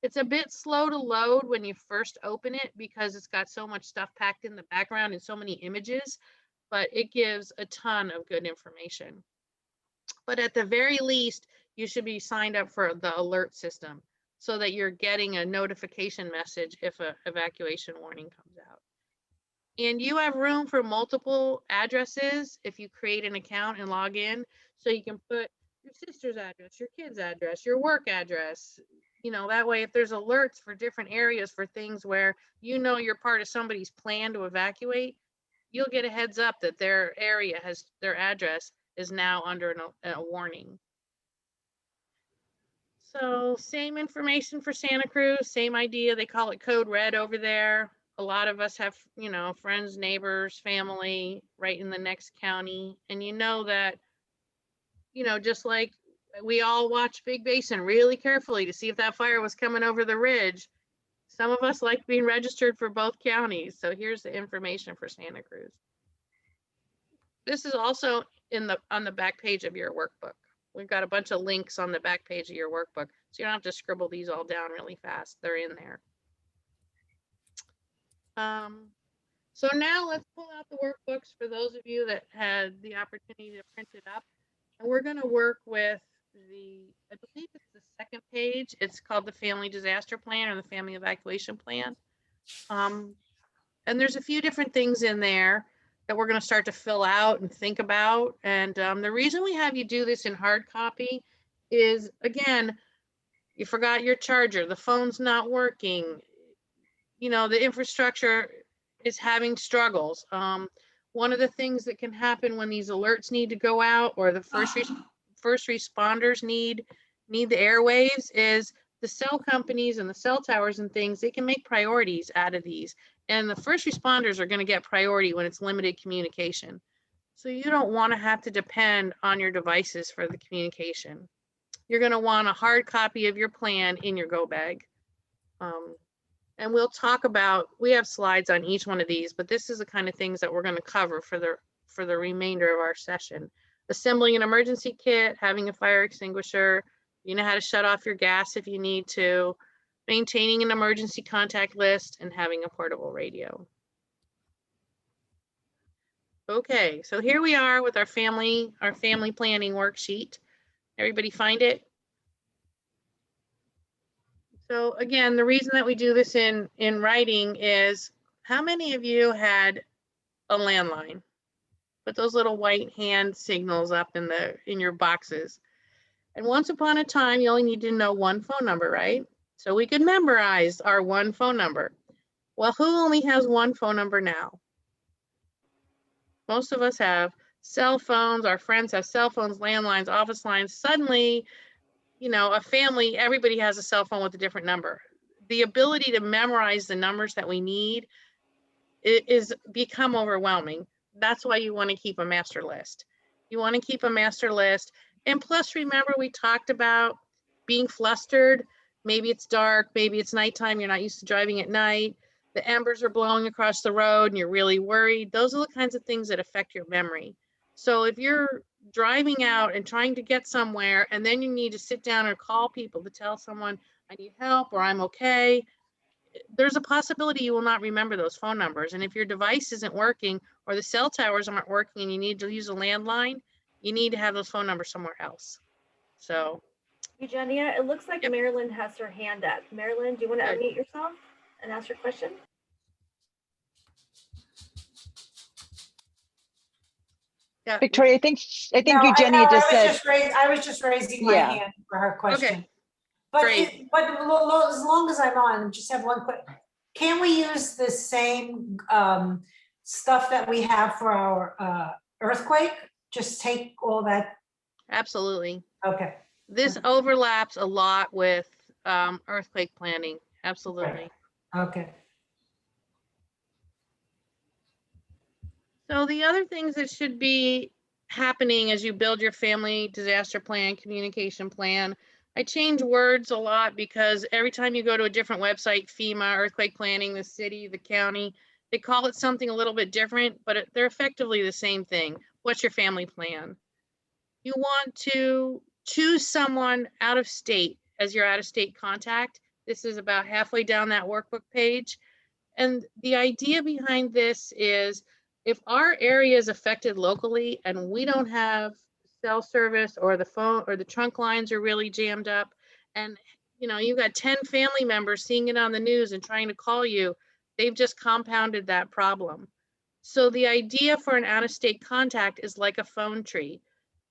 It's a bit slow to load when you first open it because it's got so much stuff packed in the background and so many images, but it gives a ton of good information. But at the very least, you should be signed up for the alert system so that you're getting a notification message if an evacuation warning comes out. And you have room for multiple addresses if you create an account and log in. So you can put your sister's address, your kid's address, your work address. That way if there's alerts for different areas for things where you're part of somebody's plan to evacuate, you'll get a heads up that their area their address is now under a warning. So same information for Santa Cruz, same idea. They call it code red over there. A lot of us have, friends, neighbors, family right in the next county. And that, just like we all watch Big Basin really carefully to see if that fire was coming over the ridge, some of us like being registered for both counties. So here's the information for Santa Cruz. This is also on the back page of your workbook. We've got a bunch of links on the back page of your workbook, so you don't have to scribble these all down really fast. They're in there. So now let's pull out the workbooks for those of you that had the opportunity to print it up. And we're going to work with I believe it's the second page. It's called the Family Disaster Plan or the Family Evacuation Plan. And there's a few different things in there that we're going to start to fill out and think about. And the reason we have you do this in hard copy is, again, you forgot your charger, the phone's not working, the infrastructure is having struggles. One of the things that can happen when these alerts need to go out or the first responders need the airwaves is the cell companies and the cell towers and things, they can make priorities out of these. And the first responders are going to get priority when it's limited communication. So you don't want to have to depend on your devices for the communication. You're going to want a hard copy of your plan in your go bag. And we'll talk about, we have slides on each one of these, but this is the kind of things that we're going to cover for the remainder of our session. Assembling an emergency kit, having a fire extinguisher, how to shut off your gas if you need to, maintaining an emergency contact list, and having a portable radio. Okay, so here we are with our family planning worksheet. Everybody find it? So again, the reason that we do this in writing is, how many of you had a landline? Put those little white hand signals up in your boxes. And once upon a time, you only need to know one phone number, right? So we could memorize our one phone number. Well, who only has one phone number now? Most of us have cell phones. Our friends have cell phones, landlines, office lines. Suddenly, you know, a family, everybody has a cell phone with a different number. The ability to memorize the numbers that we need is become overwhelming. That's why you want to keep a master list. You want to keep a master list. And plus, remember, we talked about being flustered. Maybe it's dark, maybe it's nighttime, you're not used to driving at night. The embers are blowing across the road and you're really worried. Those are the kinds of things that affect your memory. So if you're driving out and trying to get somewhere, and then you need to sit down or call people to tell someone, I need help or I'm okay, there's a possibility you will not remember those phone numbers. And if your device isn't working or the cell towers aren't working and you need to use a landline, you need to have those phone numbers somewhere else. So. Eugenia, it looks like Yep. Marilyn has her hand up. Marilyn, do you want to Good. unmute yourself and ask your question? Yeah. Victoria, I think No, Eugenia just said, I was just raising my Yeah. hand for her question. Okay, But great. but as long as I'm on, just have one quick, can we use the same stuff that we have for our earthquake? Just take all that, Absolutely. okay. This overlaps a lot with earthquake planning. Absolutely. Okay. So the other things that should be happening as you build your family disaster plan, communication plan, I change words a lot because every time you go to a different website, FEMA, earthquake planning, the city, the county, they call it something a little bit different, but they're effectively the same thing. What's your family plan? You want to choose someone out of state as your out of state contact. This is about halfway down that workbook page. And the idea behind this is, if our area is affected locally and we don't have cell service, or the phone or the trunk lines are really jammed up, and you know, you've got 10 family members seeing it on the news and trying to call you, they've just compounded that problem. So the idea for an out-of-state contact is like a phone tree.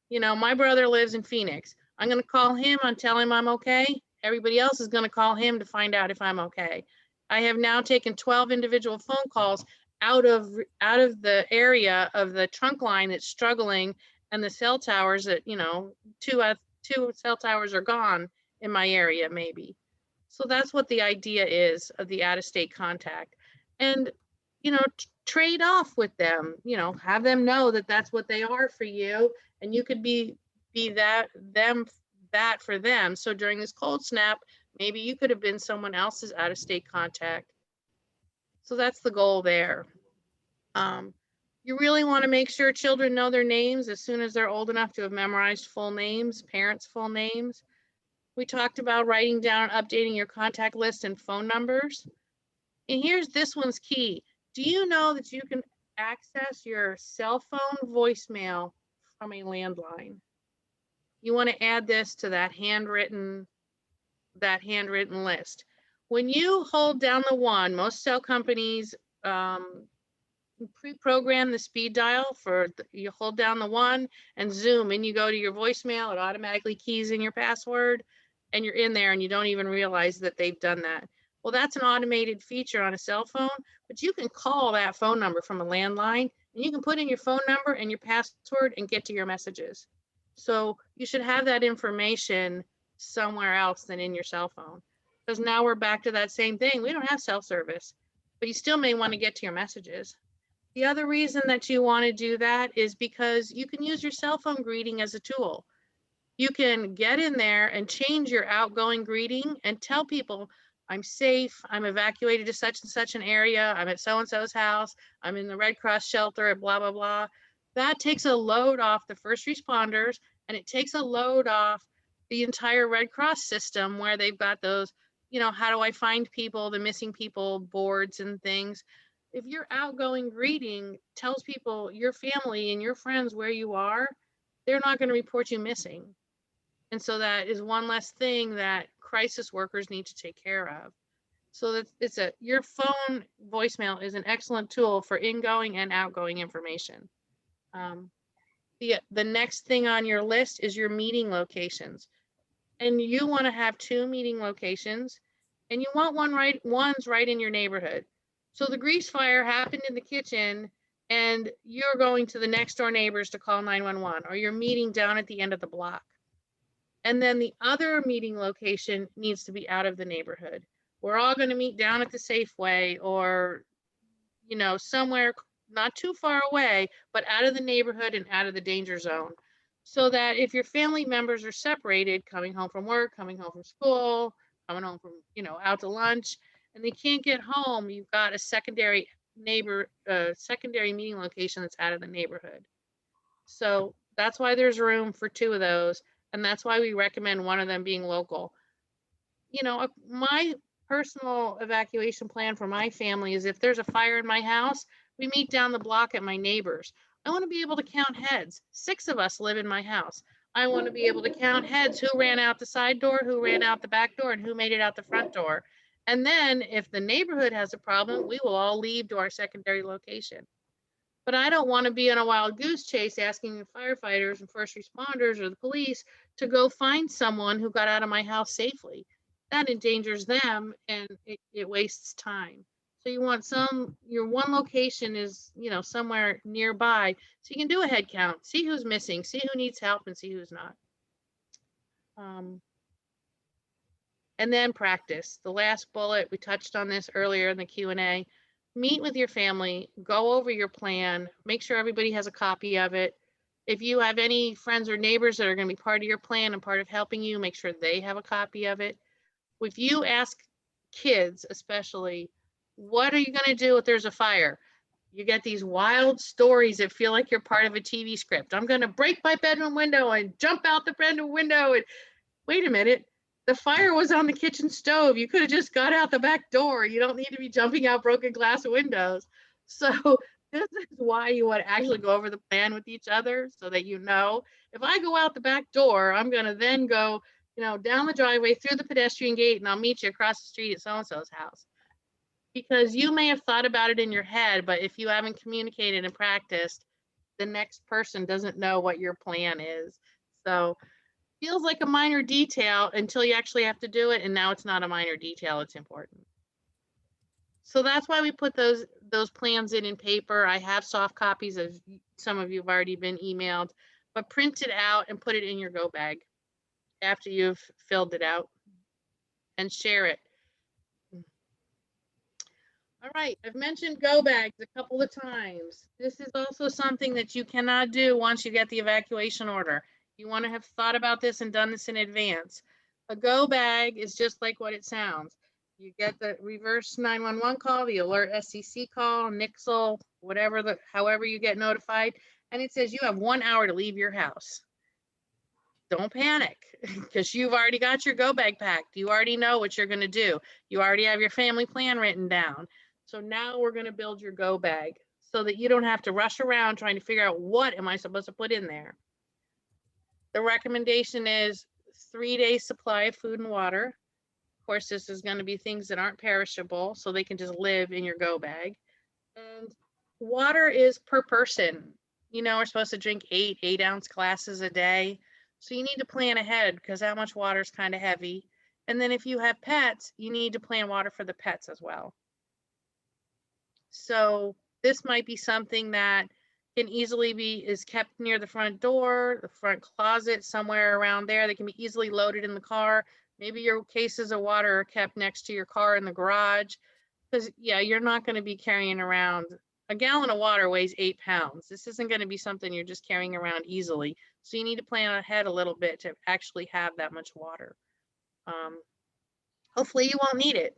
You know, my brother lives in Phoenix. I'm going to call him and tell him I'm okay. Everybody else is going to call him to find out if I'm okay. I have now taken 12 individual phone calls out of the area of the trunk line that's struggling, and the cell towers that, you know, two cell towers are gone in my area maybe. So that's what the idea is of the out-of-state contact. And, you know, trade off with them, you know, have them know that that's what they are for you, and you could be that for them. So during this cold snap, maybe you could have been someone else's out-of-state contact. So that's the goal there. You really want to make sure children know their names as soon as they're old enough to have memorized full names, parents' full names. We talked about writing down, updating your contact list and phone numbers. And here's this one's key. Do you know that you can access your cell phone voicemail from a landline? You want to add this to that handwritten list. When you hold down the one, most cell companies pre-program the speed dial for you hold down the one and zoom, and you go to your voicemail, it automatically keys in your password and you're in there and you don't even realize that they've done that. Well, that's an automated feature on a cell phone, but you can call that phone number from a landline, and you can put in your phone number and your password and get to your messages. So you should have that information somewhere else than in your cell phone, because now we're back to that same thing. We don't have cell service, but you still may want to get to your messages. The other reason that you want to do that is because you can use your cell phone greeting as a tool. You can get in there and change your outgoing greeting and tell people, I'm safe, I'm evacuated to such and such an area, I'm at so-and-so's house, I'm in the Red Cross shelter at blah, blah, blah. That takes a load off the first responders, and it takes a load off the entire Red Cross system, where they've got those, you know, how do I find people, the missing people boards and things. if your outgoing greeting tells people, your family and your friends, where you are, they're not going to report you missing. And so that is one less thing that crisis workers need to take care of. So that your phone voicemail is an excellent tool for ingoing and outgoing information. The next thing on your list is your meeting locations. And you want to have 2 meeting locations, and you want one's right in your neighborhood. So the grease fire happened in the kitchen, and you're going to the next door neighbors to call 911, or you're meeting down at the end of the block. And then the other meeting location needs to be out of the neighborhood. We're all going to meet down at the Safeway, or, you know, somewhere not too far away, but out of the neighborhood and out of the danger zone. So that if your family members are separated, coming home from work, coming home from school, coming home from, you know, out to lunch, and they can't get home, you've got a secondary meeting location that's out of the neighborhood. So that's why there's room for 2 of those. And that's why we recommend one of them being local. You know, my personal evacuation plan for my family is if there's a fire in my house, we meet down the block at my neighbor's. I want to be able to count heads. 6 of us live in my house. I want to be able to count heads, who ran out the side door, who ran out the back door, and who made it out the front door. And then if the neighborhood has a problem, we will all leave to our secondary location. But I don't want to be on a wild goose chase asking the firefighters and first responders or the police to go find someone who got out of my house safely. That endangers them, and it wastes time. So you want your one location is, you know, somewhere nearby, so you can do a head count, see who's missing, see who needs help, and see who's not. And then practice. The last bullet, we touched on this earlier in the Q&A. Meet with your family, go over your plan, make sure everybody has a copy of it. If you have any friends or neighbors that are going to be part of your plan and part of helping you, make sure they have a copy of it. If you ask kids, especially, what are you going to do if there's a fire? You get these wild stories that feel like you're part of a TV script. I'm going to break my bedroom window and jump out the bedroom window. And wait a minute, the fire was on the kitchen stove. You could have just got out the back door. You don't need to be jumping out broken glass windows. So this is why you want to actually go over the plan with each other, so that you know, if I go out the back door, I'm going to then go, you know, down the driveway through the pedestrian gate, and I'll meet you across the street at so-and-so's house. Because you may have thought about it in your head, but if you haven't communicated and practiced, the next person doesn't know what your plan is. So it feels like a minor detail until you actually have to do it, and now it's not a minor detail, it's important. So that's why we put those plans in paper. I have soft copies of some of you have already been emailed, but print it out and put it in your go bag after you've filled it out, and share it. All right, I've mentioned go bags a couple of times. This is also something that you cannot do once you get the evacuation order. You want to have thought about this and done this in advance. A go bag is just like what it sounds. You get the reverse 911 call, the alert SCC call, Nixle, whatever, however you get notified, and it says you have 1 hour to leave your house. Don't panic, because you've already got your go bag packed. You already know what you're going to do. You already have your family plan written down. So now we're going to build your go bag so that you don't have to rush around trying to figure out, what am I supposed to put in there? The recommendation is 3 days supply of food and water. Of course, this is going to be things that aren't perishable, so they can just live in your go bag. And water is per person. You know, we're supposed to drink 8 ounce glasses a day. So you need to plan ahead, because that much water is kind of heavy. And then if you have pets, you need to plan water for the pets as well. So this might be something that can easily is kept near the front door, the front closet, somewhere around there. They can be easily loaded in the car. Maybe your cases of water are kept next to your car in the garage, because yeah, you're not going to be carrying around a gallon of water weighs 8 pounds. This isn't going to be something you're just carrying around easily. So you need to plan ahead a little bit to actually have that much water. Hopefully you won't need it.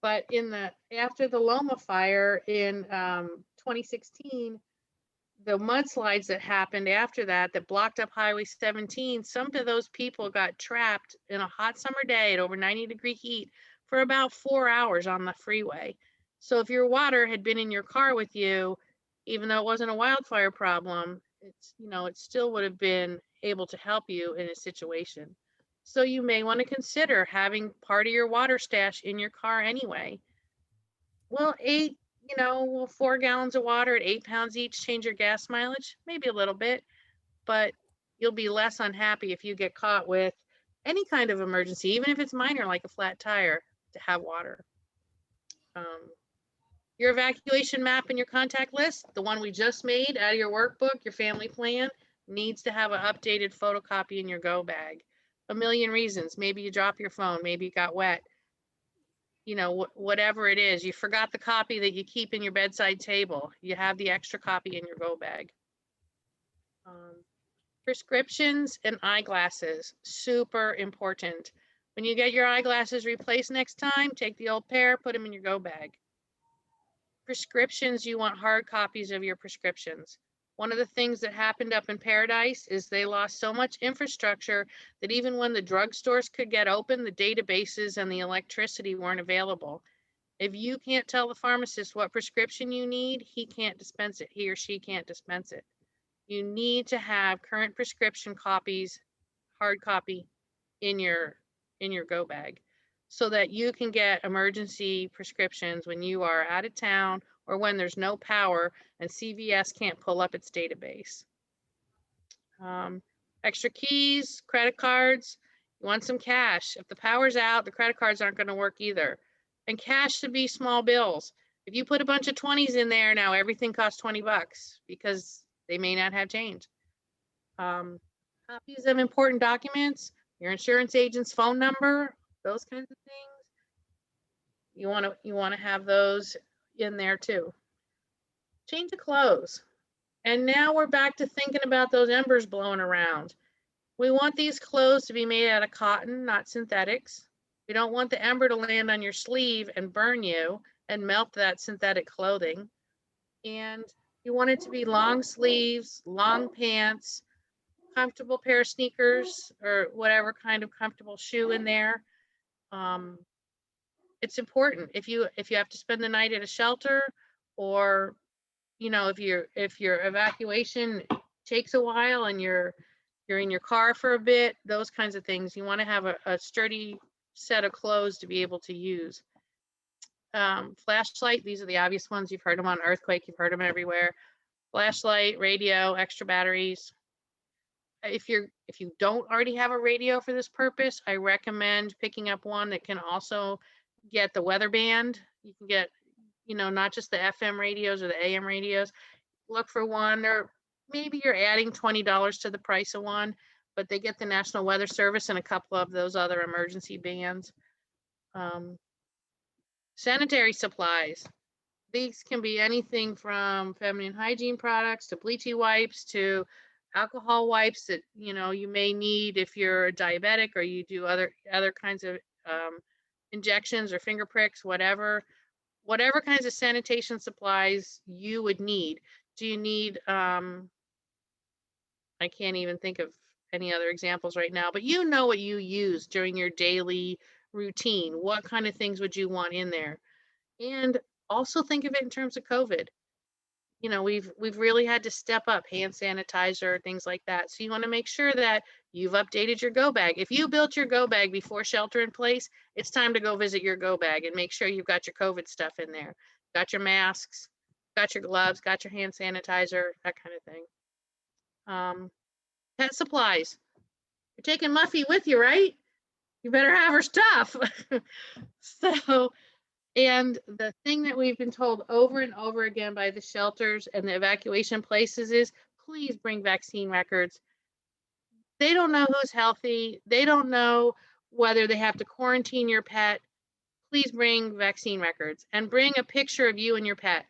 But after the Loma fire in 2016, the mudslides that happened after that blocked up Highway 17, some of those people got trapped in a hot summer day at over 90-degree heat for about 4 hours on the freeway. So if your water had been in your car with you, even though it wasn't a wildfire problem, it's, you know, it still would have been able to help you in a situation. So you may want to consider having part of your water stash in your car anyway. Well, 4 gallons of water at 8 pounds each change your gas mileage? Maybe a little bit, but you'll be less unhappy if you get caught with any kind of emergency, even if it's minor, like a flat tire, to have water. Your evacuation map and your contact list, the one we just made out of your workbook, your family plan, needs to have an updated photocopy in your go bag. A million reasons. Maybe you drop your phone, maybe you got wet. You know, whatever it is, you forgot the copy that you keep in your bedside table. You have the extra copy in your go bag. Prescriptions and eyeglasses, super important. When you get your eyeglasses replaced next time, take the old pair, put them in your go bag. Prescriptions, you want hard copies of your prescriptions. One of the things that happened up in Paradise is they lost so much infrastructure that even when the drugstores could get open, the databases and the electricity weren't available. If you can't tell the pharmacist what prescription you need, he can't dispense it. He or she can't dispense it. You need to have current prescription copies, hard copy, in your go bag, so that you can get emergency prescriptions when you are out of town or when there's no power and CVS can't pull up its database. Extra keys, credit cards, you want some cash. If the power's out, the credit cards aren't going to work either. And cash should be small bills. If you put a bunch of 20s in there now, everything costs $20 because they may not have change. Copies of important documents, your insurance agent's phone number, those kinds of things. You want to have those in there too. Change of clothes. And now we're back to thinking about those embers blowing around. We want these clothes to be made out of cotton, not synthetics. We don't want the ember to land on your sleeve and burn you and melt that synthetic clothing. And you want it to be long sleeves, long pants, comfortable pair of sneakers, or whatever kind of comfortable shoe in there. It's important if you have to spend the night at a shelter, or if your evacuation takes a while and you're in your car for a bit, those kinds of things. You want to have a sturdy set of clothes to be able to use. Flashlight, these are the obvious ones. You've heard them on earthquake, you've heard them everywhere. Flashlight, radio, extra batteries. If you don't already have a radio for this purpose, I recommend picking up one that can also get the weather band. You can get, not just the FM radios or the AM radios. Look for one, or maybe you're adding $20 to the price of one, but they get the National Weather Service and a couple of those other emergency bands. Sanitary supplies. These can be anything from feminine hygiene products to bleachy wipes to alcohol wipes that you may need if you're a diabetic or you do other kinds of injections or finger pricks, whatever kinds of sanitation supplies you would need. Do you need I can't even think of any other examples right now, but what you use during your daily routine. What kind of things would you want in there? And also think of it in terms of COVID. We've really had to step up hand sanitizer, things like that. So you want to make sure that you've updated your go bag. If you built your go bag before shelter in place, it's time to go visit your go bag and make sure you've got your COVID stuff in there. Got your masks, got your gloves, got your hand sanitizer, that kind of thing. Pet supplies. You're taking Muffy with you, right? You better have her stuff. And the thing that we've been told over and over again by the shelters and the evacuation places is, please bring vaccine records. They don't know who's healthy. They don't know whether they have to quarantine your pet. Please bring vaccine records and bring a picture of you and your pet.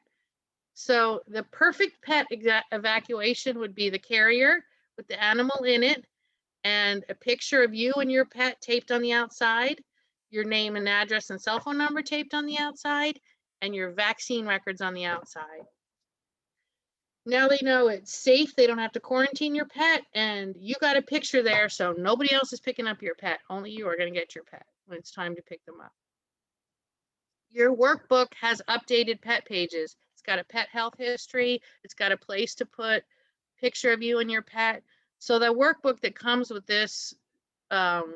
So the perfect pet evacuation would be the carrier with the animal in it and a picture of you and your pet taped on the outside, your name and address and cell phone number taped on the outside, and your vaccine records on the outside. Now they know it's safe. They don't have to quarantine your pet, and you got a picture there, so nobody else is picking up your pet. Only you are going to get your pet when it's time to pick them up. your workbook has updated pet pages. It's got a pet health history. It's got a place to put picture of you and your pet. So the workbook that comes with this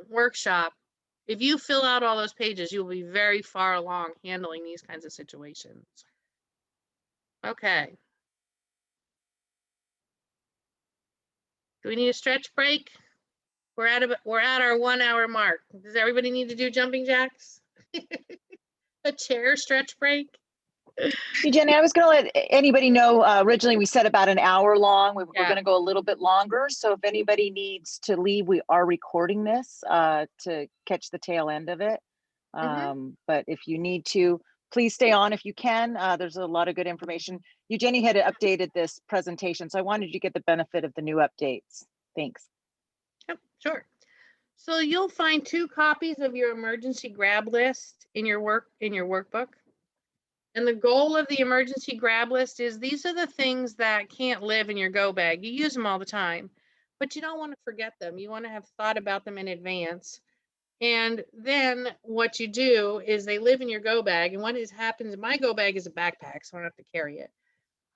workshop, if you fill out all those pages, you'll be very far along handling these kinds of situations. Okay. Do we need a stretch break? We're at our 1 hour mark. Does everybody need to do jumping jacks? A chair stretch break? Hey, Jenny, I was going to let anybody know, originally we said about an hour long. We're Yeah. going to go a little bit longer. So if anybody needs to leave, we are recording this to catch the tail end of it. But if you need to, please stay on if you can. There's a lot of good information. Jenny had updated this presentation, so I wanted you to get the benefit of the new updates. Thanks. Yep, sure. So you'll find 2 copies of your emergency grab list in your workbook. And the goal of the emergency grab list is these are the things that can't live in your go bag. You use them all the time, but you don't want to forget them. You want to have thought about them in advance. And then what you do is they live in your go bag. And what happens, my go bag is a backpack, so I don't have to carry it.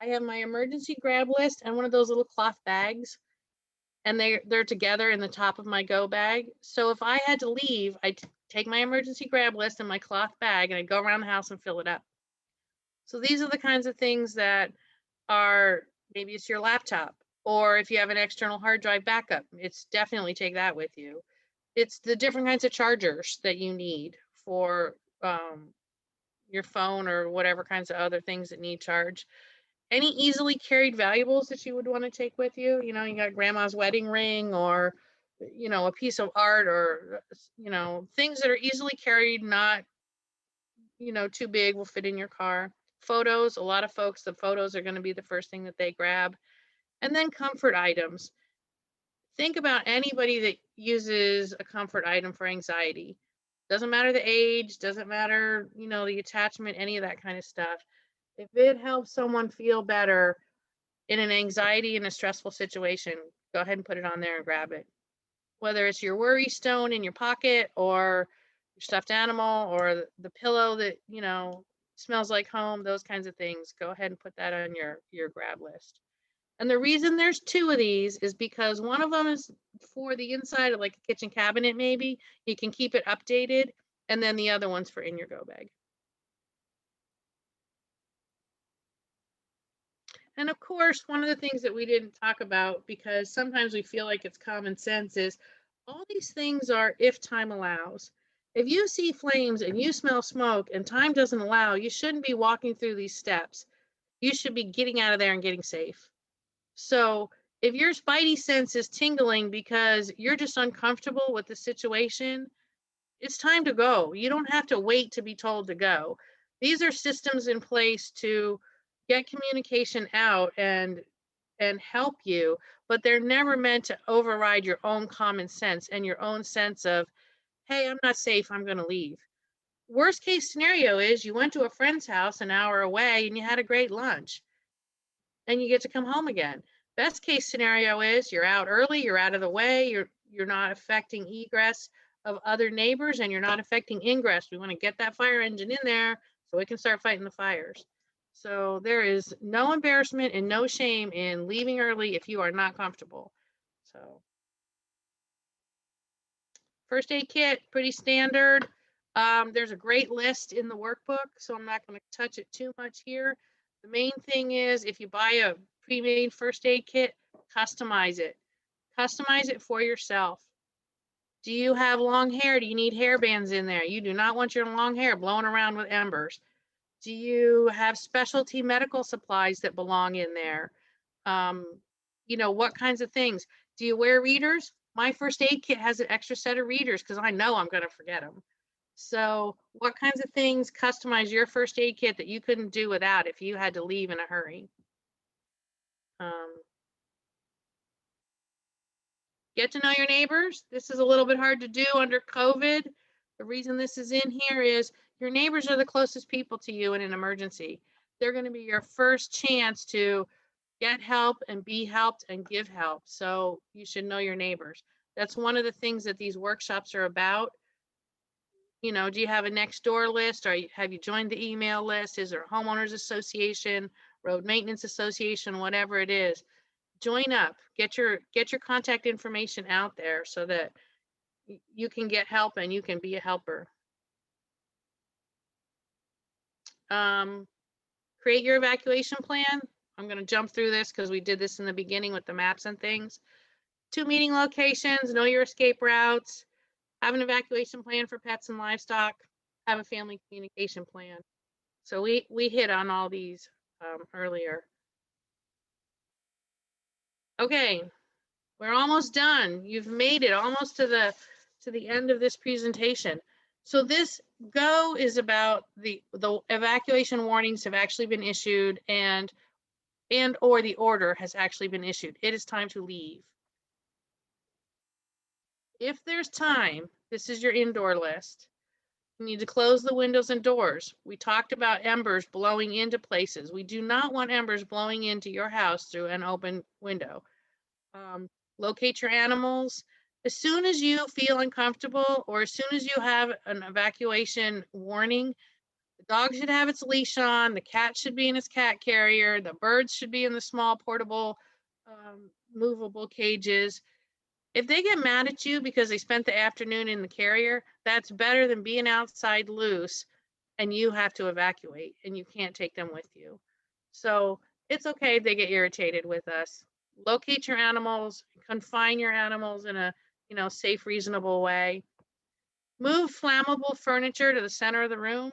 I have my emergency grab list and one of those little cloth bags, and they're together in the top of my go bag. So if I had to leave, I'd take my emergency grab list and my cloth bag and I'd go around the house and fill it up. So these are the kinds of things that are, maybe it's your laptop, or if you have an external hard drive backup, it's definitely take that with you. It's the different kinds of chargers that you need for your phone or whatever kinds of other things that need charge. Any easily carried valuables that you would want to take with you. You know, you got grandma's wedding ring, or, you know, a piece of art, or, you know, things that are easily carried, not, you know, too big, will fit in your car. Photos, a lot of folks, the photos are going to be the first thing that they grab. And then comfort items. Think about anybody that uses a comfort item for anxiety. Doesn't matter the age, doesn't matter, you know, the attachment, any of that kind of stuff. If it helps someone feel better in an anxiety and a stressful situation, go ahead and put it on there and grab it. Whether it's your worry stone in your pocket, or your stuffed animal, or the pillow that, you know, smells like home, those kinds of things, go ahead and put that on your grab list. And the reason there's 2 of these is because one of them is for the inside of like a kitchen cabinet, maybe you can keep it updated, and then the other one's for in your go bag. And of course, one of the things that we didn't talk about, because sometimes we feel like it's common sense, is all these things are if time allows. If you see flames and you smell smoke and time doesn't allow, you shouldn't be walking through these steps. You should be getting out of there and getting safe. So if your spidey sense is tingling because you're just uncomfortable with the situation, it's time to go. You don't have to wait to be told to go. These are systems in place to get communication out and help you, but they're never meant to override your own common sense and your own sense of, hey, I'm not safe, I'm going to leave. Worst case scenario is you went to a friend's house an hour away and you had a great lunch and you get to come home again. Best case scenario is you're out early, you're out of the way, you're not affecting egress of other neighbors, and you're not affecting ingress. We want to get that fire engine in there so we can start fighting the fires. So there is no embarrassment and no shame in leaving early if you are not comfortable. So first aid kit, pretty standard. There's a great list in the workbook, so I'm not going to touch it too much here. The main thing is, if you buy a pre-made first aid kit, customize it. Customize it for yourself. Do you have long hair? Do you need hair bands in there? You do not want your long hair blowing around with embers. Do you have specialty medical supplies that belong in there? You know, what kinds of things? Do you wear readers? My first aid kit has an extra set of readers because I know I'm going to forget them. So what kinds of things customize your first aid kit that you couldn't do without if you had to leave in a hurry? Get to know your neighbors. This is a little bit hard to do under COVID. The reason this is in here is your neighbors are the closest people to you in an emergency. They're going to be your first chance to get help and be helped and give help. So you should know your neighbors. That's one of the things that these workshops are about. You know, do you have a next door list? Or have you joined the email list? Is there a homeowners association, road maintenance association, whatever it is? Join up, get your contact information out there so that you can get help and you can be a helper. Create your evacuation plan. I'm going to jump through this because we did this in the beginning with the maps and things. 2 meeting locations, know your escape routes, have an evacuation plan for pets and livestock, have a family communication plan. So we hit on all these earlier. Okay, we're almost done. You've made it almost to the end of this presentation. So this go is about the evacuation warnings have actually been issued and or the order has actually been issued. It is time to leave. If there's time, this is your indoor list. You need to close the windows and doors. We talked about embers blowing into places. We do not want embers blowing into your house through an open window. Locate your animals. As soon as you feel uncomfortable or as soon as you have an evacuation warning, the dog should have its leash on, the cat should be in its cat carrier, the birds should be in the small portable movable cages. If they get mad at you because they spent the afternoon in the carrier, that's better than being outside loose and you have to evacuate and you can't take them with you. So it's okay if they get irritated with us. Locate your animals, confine your animals in a safe, reasonable way. Move flammable furniture to the center of the room.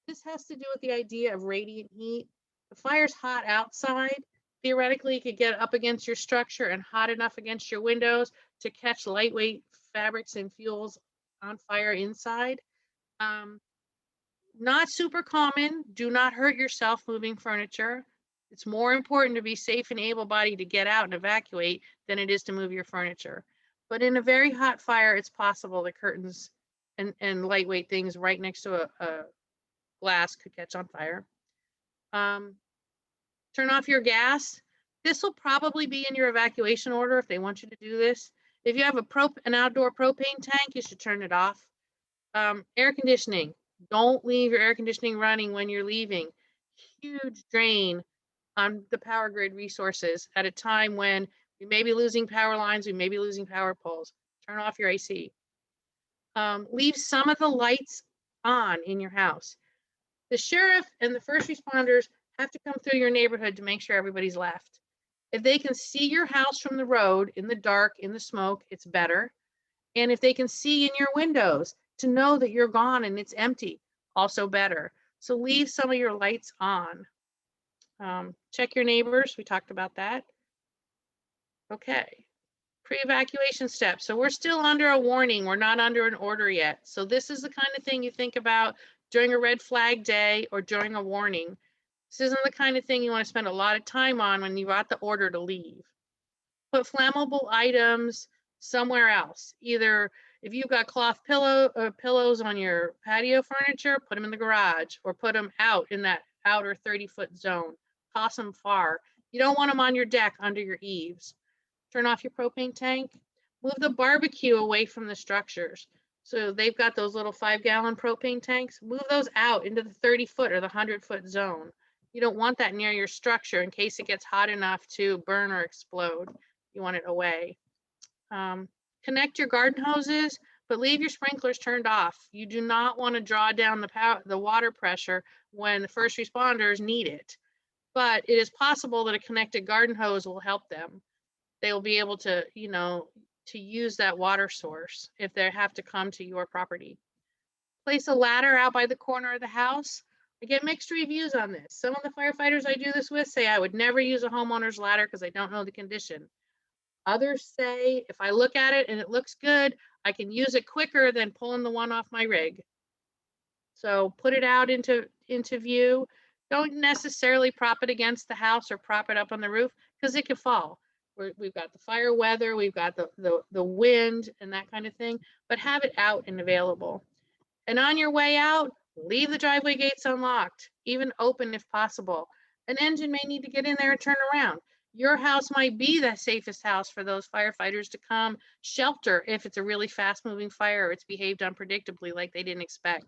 This has to do with the idea of radiant heat. The fire's hot outside. Theoretically, it could get up against your structure and hot enough against your windows to catch lightweight fabrics and fuels on fire inside. Not super common. Do not hurt yourself moving furniture. It's more important to be safe and able-bodied to get out and evacuate than it is to move your furniture. But in a very hot fire, it's possible the curtains and lightweight things right next to a glass could catch on fire. Turn off your gas. This will probably be in your evacuation order if they want you to do this. If you have an outdoor propane tank, you should turn it off. Air conditioning. Don't leave your air conditioning running when you're leaving. Huge drain on the power grid resources at a time when we may be losing power lines, we may be losing power poles. Turn off your AC. Leave some of the lights on in your house. The sheriff and the first responders have to come through your neighborhood to make sure everybody's left. If they can see your house from the road in the dark, in the smoke, it's better. And if they can see in your windows to know that you're gone and it's empty, also better. So leave some of your lights on. Check your neighbors. We talked about that. Okay. Pre-evacuation steps. So we're still under a warning. We're not under an order yet. So this is the kind of thing you think about during a red flag day or during a warning. This isn't the kind of thing you want to spend a lot of time on when you got the order to leave. Put flammable items somewhere else. Either if you've got cloth pillows on your patio furniture, put them in the garage or put them out in that outer 30-foot zone. Toss them far. You don't want them on your deck under your eaves. Turn off your propane tank. Move the barbecue away from the structures. So they've got those little 5-gallon propane tanks. Move those out into the 30-foot or the 100-foot zone. You don't want that near your structure in case it gets hot enough to burn or explode. You want it away. Connect your garden hoses, but leave your sprinklers turned off. You do not want to draw down the water pressure when the first responders need it. But it is possible that a connected garden hose will help them. They will be able to, to use that water source if they have to come to your property. Place a ladder out by the corner of the house. I get mixed reviews on this. Some of the firefighters I do this with say I would never use a homeowner's ladder because I don't know the condition. Others say if I look at it and it looks good, I can use it quicker than pulling the one off my rig. So put it out into view. Don't necessarily prop it against the house or prop it up on the roof because it could fall. We've got the fire weather, we've got the wind and that kind of thing, but have it out and available. And on your way out, leave the driveway gates unlocked, even open if possible. An engine may need to get in there and turn around. Your house might be the safest house for those firefighters to come shelter if it's a really fast moving fire or it's behaved unpredictably like they didn't expect.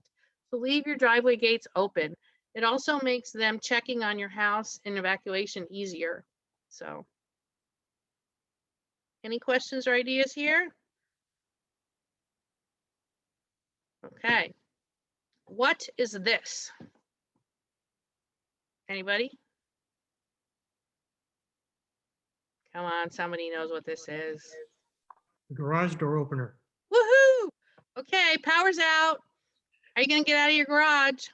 So leave your driveway gates open. It also makes them checking on your house in evacuation easier. So any questions or ideas here? Okay. What is this? Anybody? Come on, somebody knows what this is. Garage door opener. Woohoo! Okay, power's out. Are you gonna get out of your garage?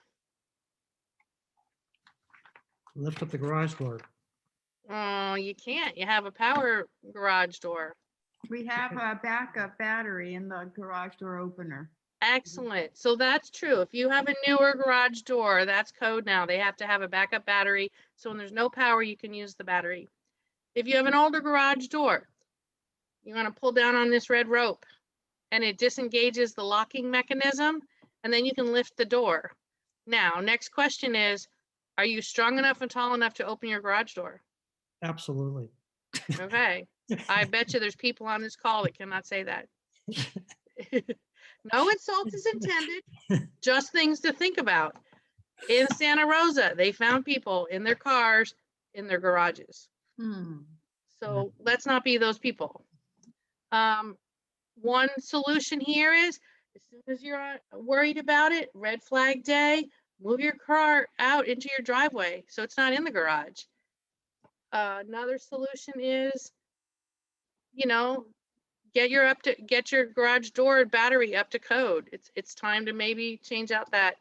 Lift up the garage door. Oh, you can't. You have a power garage door. We have a backup battery in the garage door opener. Excellent. So that's true. If you have a newer garage door, that's code now. They have to have a backup battery. So when there's no power, you can use the battery. If you have an older garage door, you're going to pull down on this red rope and it disengages the locking mechanism, and then you can lift the door. Now, next question is, are you strong enough and tall enough to open your garage door? Absolutely. Okay. I bet you there's people on this call that cannot say that. No insult is intended, just things to think about. In Santa Rosa, they found people in their cars, in their garages. So let's not be those people. One solution here is, as soon as you're worried about it, red flag day, move your car out into your driveway so it's not in the garage. Another solution is, you know, get your garage door battery up to code. It's time to maybe change out that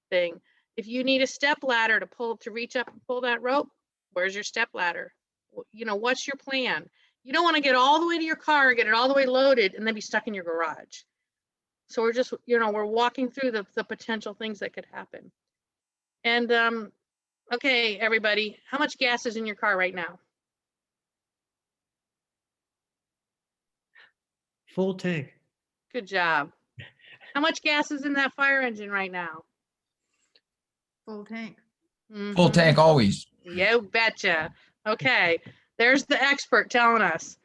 thing. If you need a step ladder to reach up and pull that rope, where's your step ladder? You know, what's your plan? You don't want to get all the way to your car, get it all the way loaded, and then be stuck in your garage. So we're just, you know, we're walking through the potential things that could happen. And okay, everybody, how much gas is in your car right now? Full tank. Good job. How much gas is in that fire engine right now? Full tank. Full tank always. You betcha. Okay, there's the expert telling us.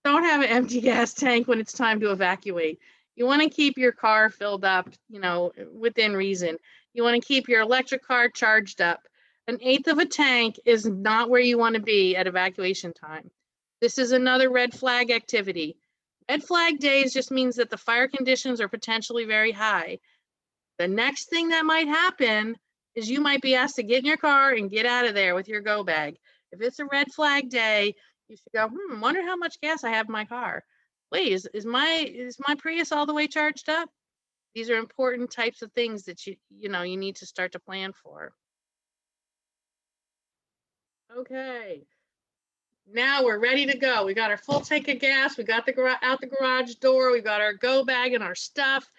Don't have an empty gas tank when it's time to evacuate. You want to keep your car filled up, you know, within reason. You want to keep your electric car charged up. 1/8 of a tank is not where you want to be at evacuation time. This is another red flag activity. Red flag days just means that the fire conditions are potentially very high. The next thing that might happen is you might be asked to get in your car and get out of there with your go bag. If it's a red flag day, you should go, wonder how much gas I have in my car. Wait, is my Prius all the way charged up? These are important types of things that you need to start to plan for. Okay. Now we're ready to go. We got our full tank of gas. We got out the garage door. We got our go bag and our stuff.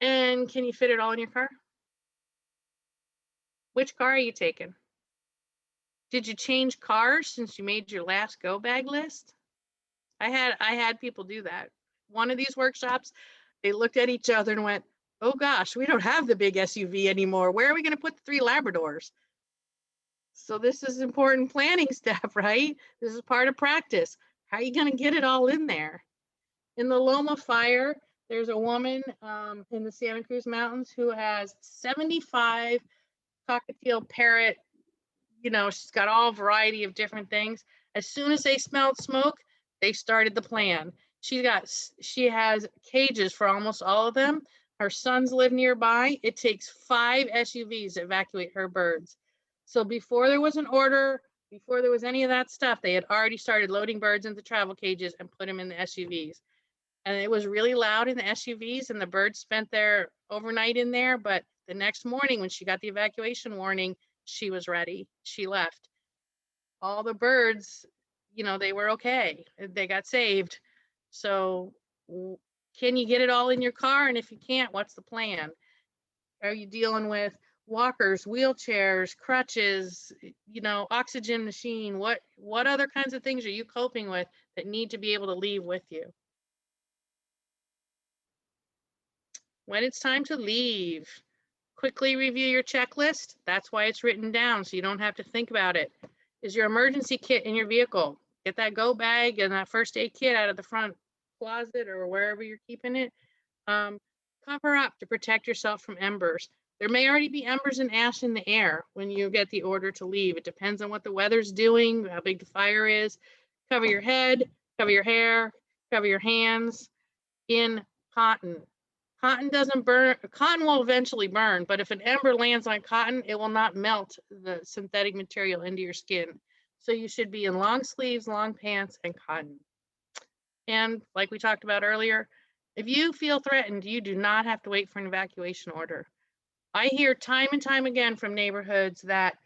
And can you fit it all in your car? Which car are you taking? Did you change cars since you made your last go bag list? I had people do that. One of these workshops, they looked at each other and went, oh gosh, we don't have the big SUV anymore. Where are we going to put the 3 Labradors? So this is important planning stuff, right? This is part of practice. How are you going to get it all in there? In the Loma fire, there's a woman in the Santa Cruz Mountains who has 75 cockatiel parrot. You know, she's got all variety of different things. As soon as they smelled smoke, they started the plan. She has cages for almost all of them. Her sons live nearby. It takes 5 SUVs to evacuate her birds. So before there was an order, before there was any of that stuff, they had already started loading birds into travel cages and put them in the SUVs. And it was really loud in the SUVs, and the birds spent their overnight in there. But the next morning, when she got the evacuation warning, she was ready. She left. All the birds, you know, they were okay. They got saved. So can you get it all in your car? And if you can't, what's the plan? Are you dealing with walkers, wheelchairs, crutches, you know, oxygen machine? What other kinds of things are you coping with that need to be able to leave with you? When it's time to leave, quickly review your checklist. That's why it's written down, so you don't have to think about it. is your emergency kit in your vehicle. Get that go bag and that first aid kit out of the front closet or wherever you're keeping it. Cover up to protect yourself from embers. There may already be embers and ash in the air when you get the order to leave. It depends on what the weather's doing, how big the fire is. Cover your head, cover your hair, cover your hands in cotton. Cotton doesn't burn, cotton will eventually burn, but if an ember lands on cotton, it will not melt the synthetic material into your skin. So you should be in long sleeves, long pants, and cotton. And like we talked about earlier, if you feel threatened, you do not have to wait for an evacuation order. I hear time and time again from neighborhoods that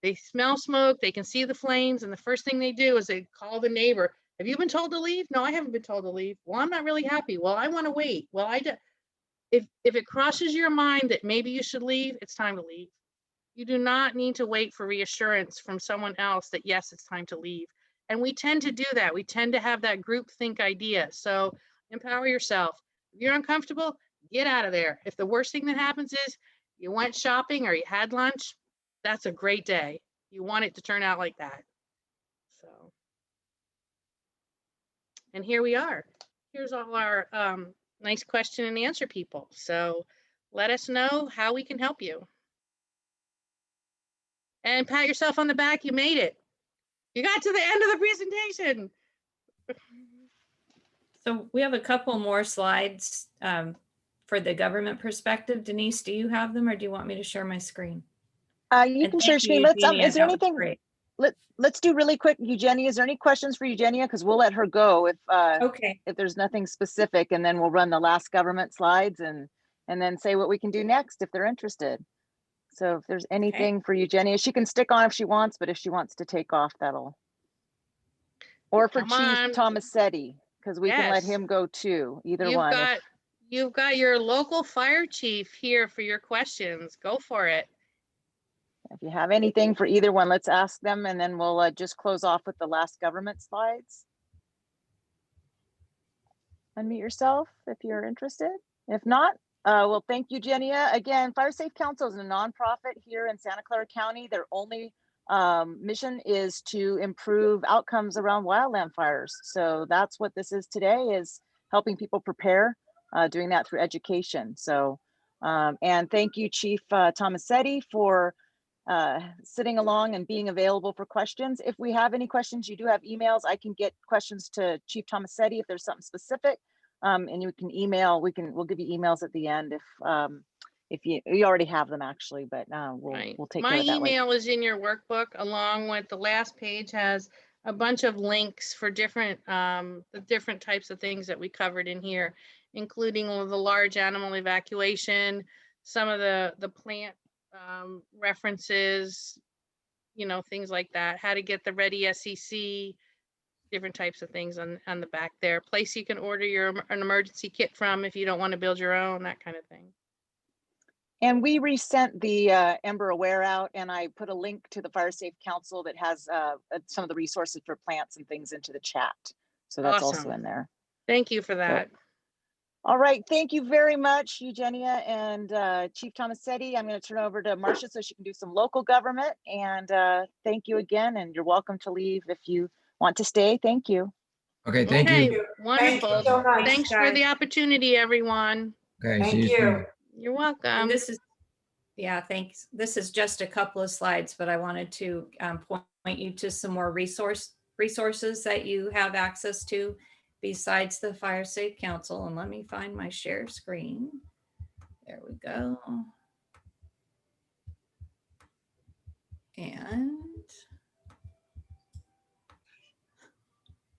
they smell smoke, they can see the flames, and the first thing they do is they call the neighbor. Have you been told to leave? No, I haven't been told to leave. Well, I'm not really happy. Well, I want to wait. Well, if it crosses your mind that maybe you should leave, it's time to leave. You do not need to wait for reassurance from someone else that yes, it's time to leave. And we tend to do that. We tend to have that group think idea. So empower yourself. If you're uncomfortable, get out of there. If the worst thing that happens is you went shopping or you had lunch, that's a great day. You want it to turn out like that. So, and here we are. Here's all our nice question and answer people. So let us know how we can help you. And pat yourself on the back, you made it. You got to the end of the presentation. So we have a couple more slides for the government perspective. Denise, do you have them or do you want me to share my screen? You And can thank share you, screen. Let's Eugenia, is there that was anything great. let's do really quick, Eugenia. Is there any questions for Eugenia? Because we'll let her go Okay. if there's nothing specific, and then we'll run the last government slides and then say what we can do next if they're interested. So if there's anything for Eugenia, she can stick on if she wants, but if she wants to take off, that'll. Or for Come Chief on. Tomasetti, because we can let Yes. him go too. Either You've one. got you've got your local fire chief here for your questions. Go for it. If you have anything for either one, let's ask them, and then we'll just close off with the last government slides. Unmute yourself if you're interested. If not, well, thank you, Eugenia. Again, Fire Safe Council is a nonprofit here in Santa Clara County. Their only mission is to improve outcomes around wildland fires. So that's what this is today, is helping people prepare, doing that through education. So, and thank you, Chief Tomasetti, for sitting along and being available for questions. If we have any questions, you do have emails. I can get questions to Chief Tomasetti if there's something specific, and you can email. We'll give you emails at the end if you already have them actually, but we'll take care of that. My email is in your workbook, along with the last page has a bunch of links for different the different types of things that we covered in here, including the large animal evacuation, some of the plant references, you know, things like that, how to get the ready SEC, different types of things on the back there. Place you can order an emergency kit from if you don't want to build your own, that kind of thing. And we resent the Ember Aware out, and I put a link to the Fire Safe Council that has some of the resources for plants and things into the chat. So that's Awesome. also in there. Thank you for that. So, all right, thank you very much, Eugenia and Chief Tomasetti. I'm going to turn over to Marcia so she can do some local government. And thank you again, and you're welcome to leave if you want to stay. Thank you. Okay, thank you. Thank Wonderful. you so much. Thanks for the opportunity, everyone. Okay, Thank see you you. soon. You're welcome. And this is, yeah, thanks. This is just a couple of slides, but I wanted to point you to some more resources that you have access to besides the Fire Safe Council. And let me find my share screen. There we go. And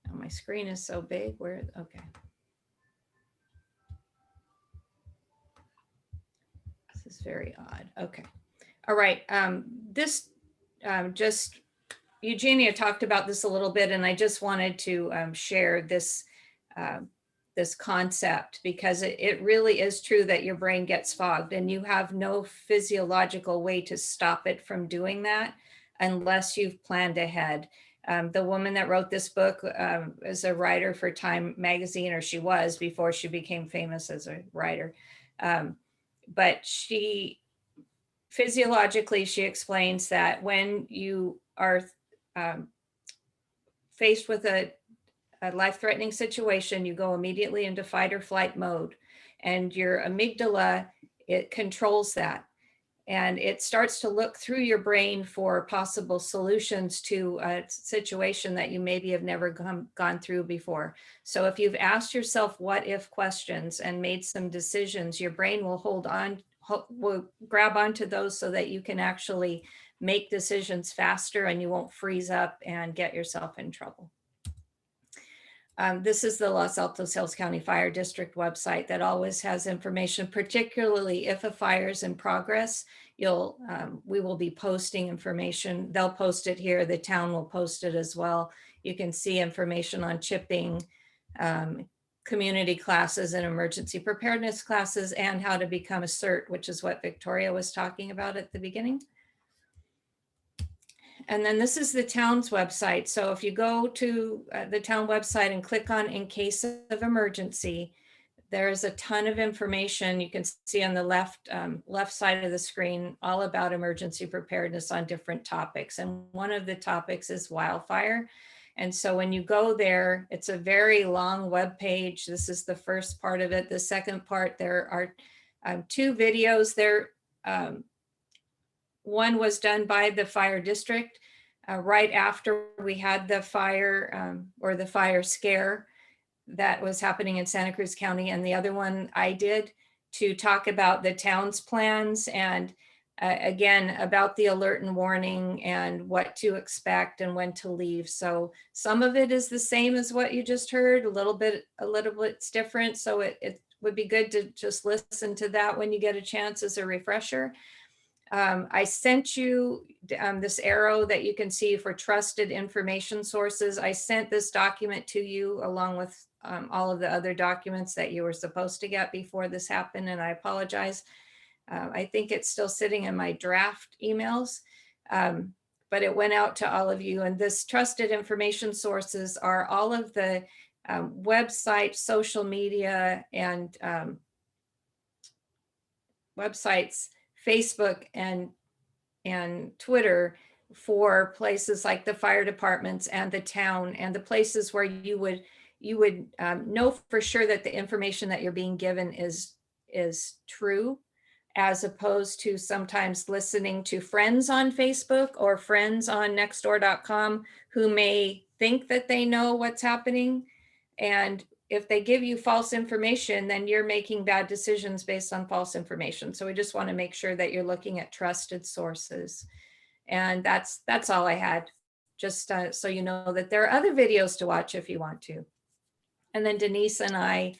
oh, my screen is so big. Okay. This is very odd. Okay. All right. This just Eugenia talked about this a little bit, and I just wanted to share this this concept because it really is true that your brain gets fogged, and you have no physiological way to stop it from doing that unless you've planned ahead. The woman that wrote this book is a writer for Time magazine, or she was before she became famous as a writer. But she physiologically, she explains that when you are faced with a life-threatening situation, you go immediately into fight or flight mode, and your amygdala, it controls that. And it starts to look through your brain for possible solutions to a situation that you maybe have never gone through before. So if you've asked yourself what if questions and made some decisions, your brain will will grab onto those so that you can actually make decisions faster and you won't freeze up and get yourself in trouble. This is the Los Altos Hills County Fire District website that always has information, particularly if a fire is in progress. We will be posting information. They'll post it here. The town will post it as well. You can see information on chipping, community classes and emergency preparedness classes, and how to become a CERT, which is what Victoria was talking about at the beginning. And then this is the town's website. So if you go to the town website and click on in case of emergency, there is a ton of information. You can see on the left side of the screen all about emergency preparedness on different topics. And one of the topics is wildfire. And so when you go there, it's a very long web page. This is the first part of it. The second part, there are 2 videos there. One was done by the fire district right after we had the fire or the fire scare that was happening in Santa Cruz County. And the other one I did to talk about the town's plans and again, about the alert and warning and what to expect and when to leave. So some of it is the same as what you just heard, a little bit's different. So it would be good to just listen to that when you get a chance as a refresher. I sent you this arrow that you can see for trusted information sources. I sent this document to you along with all of the other documents that you were supposed to get before this happened, and I apologize. I think it's still sitting in my draft emails, but it went out to all of you. And this trusted information sources are all of the websites, social media, and websites, Facebook and Twitter for places like the fire departments and the town and the places where you would know for sure that the information that you're being given is true, as opposed to sometimes listening to friends on Facebook or friends on nextdoor.com who may think that they know what's happening. And if they give you false information, then you're making bad decisions based on false information. So we just want to make sure that you're looking at trusted sources. And that's all I had, just so you know that there are other videos to watch if you want to. And then Denise and I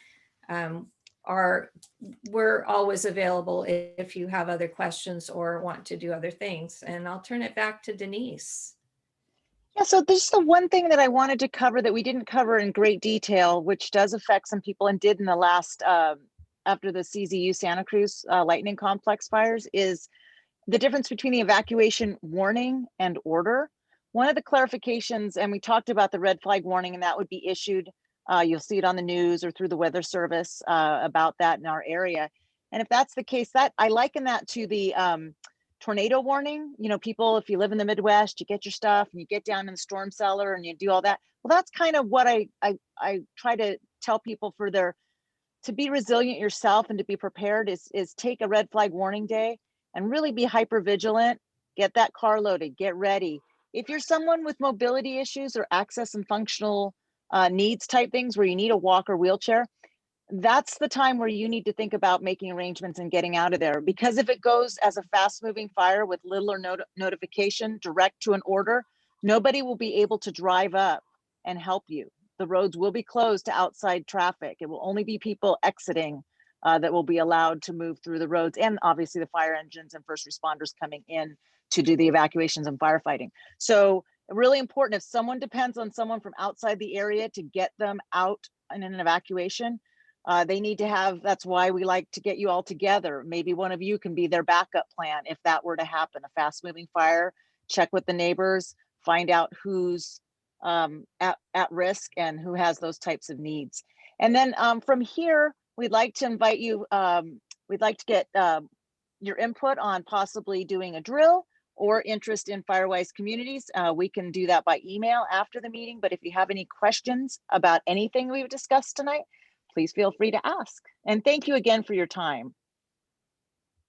we're always available if you have other questions or want to do other things. And I'll turn it back to Denise. Yeah, so this is the one thing that I wanted to cover that we didn't cover in great detail, which does affect some people and did in the last, after the CZU Santa Cruz lightning complex fires, is the difference between the evacuation warning and order. One of the clarifications, and we talked about the red flag warning, and that would be issued, you'll see it on the news or through the weather service about that in our area. And if that's the case, that I liken that to the tornado warning. You know, people, if you live in the Midwest, you get your stuff and you get down in the storm cellar and you do all that. Well, that's kind of what I try to tell people to be resilient yourself and to be prepared is take a red flag warning day and really be hyper vigilant, get that car loaded, get ready. If you're someone with mobility issues or access and functional needs type things where you need a walker, wheelchair, that's the time where you need to think about making arrangements and getting out of there. Because if it goes as a fast moving fire with little or no notification direct to an order, nobody will be able to drive up and help you. The roads will be closed to outside traffic. It will only be people exiting that will be allowed to move through the roads, and obviously the fire engines and first responders coming in to do the evacuations and firefighting. So really important, if someone depends on someone from outside the area to get them out in an evacuation, they need to have, that's why we like to get you all together. Maybe one of you can be their backup plan if that were to happen, a fast moving fire. Check with the neighbors, find out who's at risk and who has those types of needs. And then from here, we'd like to invite you, we'd like to get your input on possibly doing a drill or interest in Firewise Communities, we can do that by email after the meeting. But if you have any questions about anything we've discussed tonight, please feel free to ask. And thank you again for your time.